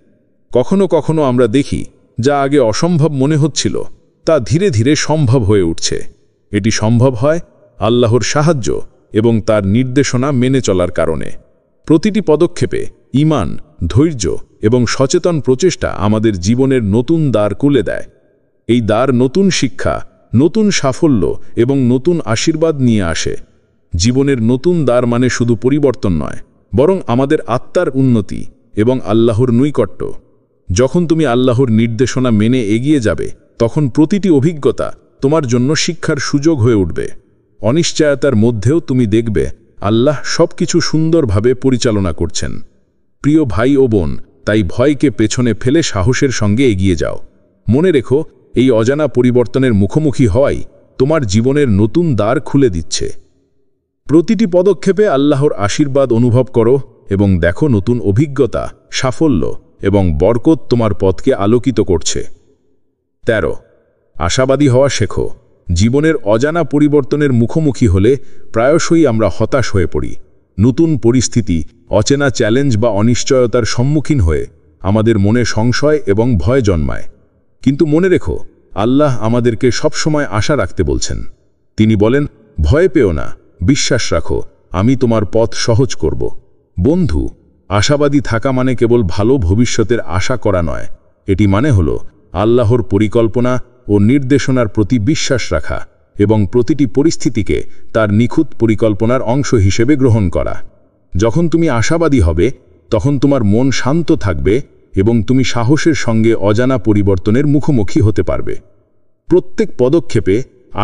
Speaker 3: কখনো কখনো আমরা দেখি যা আগে অসম্ভব মনে হচ্ছিল, তা ধীরে ধীরে সম্ভব হয়ে উঠছে। এটি সম্ভব হয় আল্লাহর সাহায্য এবং তার নির্দেশনা মেনে চলার কারণে। প্রতিটি পদক্ষেপে ঈমান, ধৈর্য এবং সচেতন প্রচেষ্টা আমাদের জীবনের নতুন দ্বার খুলে দেয়। এই দ্বার নতুন শিক্ষা, নতুন সাফল্য এবং নতুন আশীর্বাদ নিয়ে আসে। জীবনের নতুন দ্বার মানে শুধু পরিবর্তন নয়, বরং আমাদের আত্মার উন্নতি এবং আল্লাহর নৈকট্য। যখন তুমি আল্লাহর নির্দেশনা মেনে এগিয়ে যাবে, তখন প্রতিটি অভিজ্ঞতা তোমার জন্য শিক্ষার সুযোগ হয়ে উঠবে। অনিশ্চয়তার মধ্যেও তুমি দেখবে আল্লাহ সবকিছু সুন্দরভাবে পরিচালনা করছেন। প্রিয় ভাই ও বোন, তাই ভয়কে পেছনে ফেলে সাহসের সঙ্গে এগিয়ে যাও। মনে রেখো, এই অজানা পরিবর্তনের মুখোমুখি হওয়াই তোমার জীবনের নতুন দ্বার খুলে দিচ্ছে। প্রতিটি পদক্ষেপে আল্লাহর আশীর্বাদ অনুভব করো এবং দেখো নতুন অভিজ্ঞতা, সাফল্য এবং বরকত তোমার পথকে আলোকিত করছে। 13. আশাবাদী হওয়া শেখো। জীবনের অজানা পরিবর্তনের মুখোমুখি হলে প্রায়শই আমরা হতাশ হয়ে পড়ি। নতুন পরিস্থিতি, অচেনা চ্যালেঞ্জ বা অনিশ্চয়তার সম্মুখীন হয়ে আমাদের মনে সংশয় এবং ভয় জন্মায়। কিন্তু মনে রেখো, আল্লাহ আমাদেরকে সবসময় আশা রাখতে বলছেন। তিনি বলেন, ভয় পেও না, বিশ্বাস রাখো, আমি তোমার পথ সহজ করব। বন্ধু, আশাবাদী থাকা মানে কেবল ভালো ভবিষ্যতের আশা করা নয়। এটি মানে হল আল্লাহর পরিকল্পনা ও নির্দেশনার প্রতি বিশ্বাস রাখা এবং প্রতিটি পরিস্থিতিকে তার নিখুঁত পরিকল্পনার অংশ হিসেবে গ্রহণ করা। যখন তুমি আশাবাদী হবে, তখন তোমার মন শান্ত থাকবে এবং তুমি সাহসের সঙ্গে অজানা পরিবর্তনের মুখোমুখি হতে পারবে। প্রত্যেক পদক্ষেপে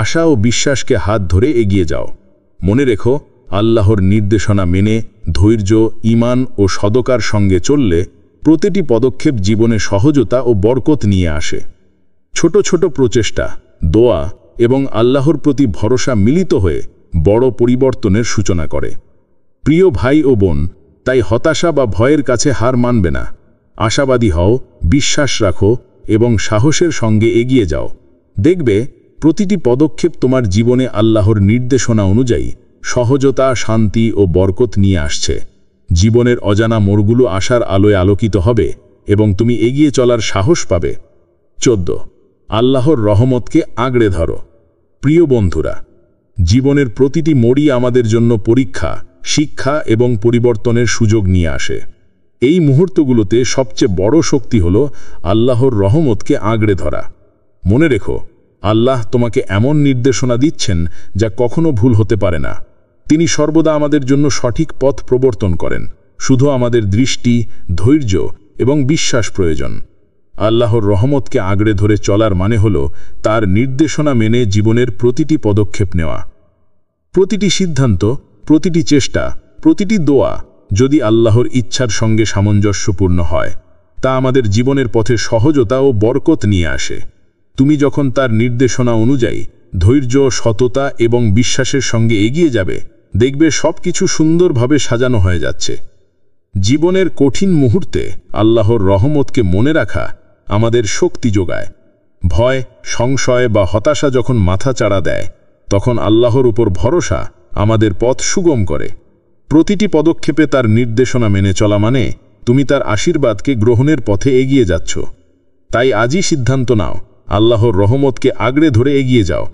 Speaker 3: আশা ও বিশ্বাসকে হাত ধরে এগিয়ে যাও। মনে রেখো, আল্লাহর নির্দেশনা মেনে ধৈর্য, ঈমান ও সদকার সঙ্গে চললে প্রতিটি পদক্ষেপ জীবনে সহজতা ও বরকত নিয়ে আসে। ছোট ছোট প্রচেষ্টা, দোয়া এবং আল্লাহর প্রতি ভরসা মিলিত হয়ে বড় পরিবর্তনের সূচনা করে। প্রিয় ভাই ও বোন, তাই হতাশা বা ভয়ের কাছে হার মানবে না। আশাবাদী হও, বিশ্বাস রাখো এবং সাহসের সঙ্গে এগিয়ে যাও। দেখবে প্রতিটি পদক্ষেপ তোমার জীবনে আল্লাহর নির্দেশনা অনুযায়ী সহজতা, শান্তি ও বরকত নিয়ে আসছে। জীবনের অজানা মোড়গুলো আশার আলোয় আলোকিত হবে এবং তুমি এগিয়ে চলার সাহস পাবে। 14. আল্লাহর রহমতকে আঁকড়ে ধরো। প্রিয় বন্ধুরা, জীবনের প্রতিটি মোড়ই আমাদের জন্য পরীক্ষা, শিক্ষা এবং পরিবর্তনের সুযোগ নিয়ে আসে। এই মুহূর্তগুলোতে সবচেয়ে বড় শক্তি হল আল্লাহর রহমতকে আঁকড়ে ধরা। মনে রেখো, আল্লাহ তোমাকে এমন নির্দেশনা দিচ্ছেন যা কখনো ভুল হতে পারে না। তিনি সর্বদা আমাদের জন্য সঠিক পথ প্রবর্তন করেন। শুধু আমাদের দৃষ্টি, ধৈর্য এবং বিশ্বাস প্রয়োজন। আল্লাহর রহমতকে আঁকড়ে ধরে চলার মানে হল তার নির্দেশনা মেনে জীবনের প্রতিটি পদক্ষেপ নেওয়া। প্রতিটি সিদ্ধান্ত, প্রতিটি চেষ্টা প্রতিটি দোয়া যদি আল্লাহর ইচ্ছার সঙ্গে সামঞ্জস্যপূর্ণ হয় তা আমাদের জীবনের পথে সহজতা ও বরকত নিয়ে আসে। তুমি যখন তার নির্দেশনা অনুযায়ী ধৈর্য, সততা এবং বিশ্বাসের সঙ্গে এগিয়ে যাবে, দেখবে সবকিছু সুন্দরভাবে সাজানো হয়ে যাচ্ছে। জীবনের কঠিন মুহূর্তে আল্লাহর রহমতকে মনে রাখা আমাদের শক্তি যোগায়। ভয়, সংশয় বা হতাশা যখন মাথা চাড়া দেয়, তখন আল্লাহর উপর ভরসা আমাদের পথ সুগম করে। প্রতিটি পদক্ষেপে তার নির্দেশনা মেনে চলা মানে তুমি তার আশীর্বাদকে গ্রহণের পথে এগিয়ে যাচ্ছ। তাই আজই সিদ্ধান্ত নাও, আল্লাহর রহমতকে আগড়ে ধরে এগিয়ে যাও।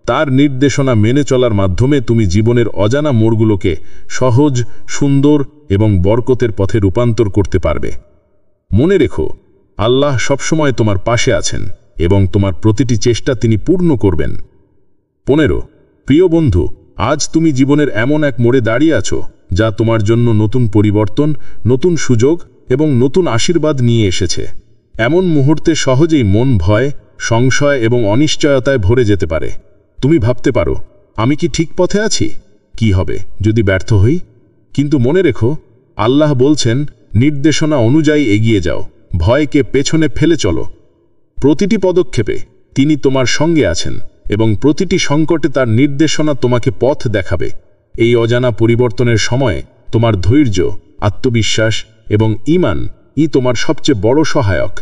Speaker 3: তার নির্দেশনা মেনে চলার মাধ্যমে তুমি জীবনের অজানা মোড়গুলোকে সহজ, সুন্দর এবং বরকতের পথে রূপান্তর করতে পারবে। মনে রেখো, আল্লাহ সবসময় তোমার পাশে আছেন এবং তোমার প্রতিটি চেষ্টা তিনি পূর্ণ করবেন। 15 প্রিয় বন্ধু, আজ তুমি জীবনের এমন এক মোড়ে দাঁড়িয়ে আছো যা তোমার জন্য নতুন পরিবর্তন, নতুন সুযোগ এবং নতুন আশীর্বাদ নিয়ে এসেছে। এমন মুহূর্তে সহজেই মন ভয়, সংশয় এবং অনিশ্চয়তায় ভরে যেতে পারে। তুমি ভাবতে পারো, আমি কি ঠিক পথে আছি? কি হবে যদি ব্যর্থ হই? কিন্তু মনে রেখো, আল্লাহ বলছেন, নির্দেশনা অনুযায়ী এগিয়ে যাও, ভয়কে পেছনে ফেলে চলো। প্রতিটি পদক্ষেপে তিনি তোমার সঙ্গে আছেন এবং প্রতিটি সংকটে তার নির্দেশনা তোমাকে পথ দেখাবে। এই অজানা পরিবর্তনের সময়ে তোমার ধৈর্য, আত্মবিশ্বাস এবং ঈমান তোমার সবচেয়ে বড় সহায়ক।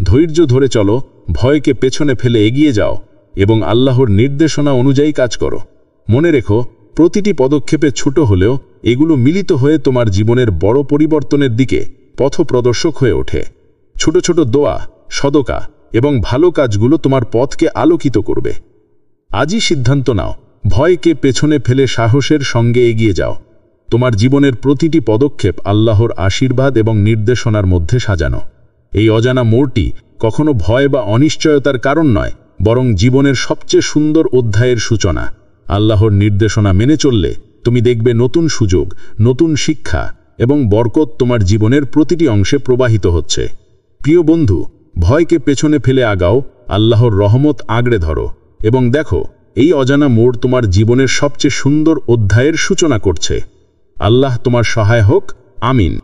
Speaker 3: ধৈর্য ধরে চলো, ভয়কে পেছনে ফেলে এগিয়ে যাও এবং আল্লাহর নির্দেশনা অনুযায়ী কাজ করো। মনে রেখো, প্রতিটি পদক্ষেপে ছোট হলেও এগুলো মিলিত হয়ে তোমার জীবনের বড় পরিবর্তনের দিকে পথপ্রদর্শক হয়ে ওঠে। ছোট ছোট দোয়া, সদকা এবং ভালো কাজগুলো তোমার পথকে আলোকিত করবে। আজই সিদ্ধান্ত নাও, ভয়কে পেছনে ফেলে সাহসের সঙ্গে এগিয়ে যাও। তোমার জীবনের প্রতিটি পদক্ষেপ আল্লাহর আশীর্বাদ এবং নির্দেশনার মধ্যে সাজানো। এই অজানা মোড়টি কখনো ভয় বা অনিশ্চয়তার কারণ নয়, বরং জীবনের সবচেয়ে সুন্দর অধ্যায়ের সূচনা। আল্লাহর নির্দেশনা মেনে চললে তুমি দেখবে নতুন সুযোগ, নতুন শিক্ষা এবং বরকত তোমার জীবনের প্রতিটি অংশে প্রবাহিত হচ্ছে। প্রিয় বন্ধু, ভয়কে পেছনে ফেলে আগাও, আল্লাহর রহমত আগড়ে ধরো এবং দেখো, এই অজানা মোড় তোমার জীবনের সবচেয়ে সুন্দর অধ্যায়ের সূচনা করছে। আল্লাহ তোমার সহায় হোক। আমিন।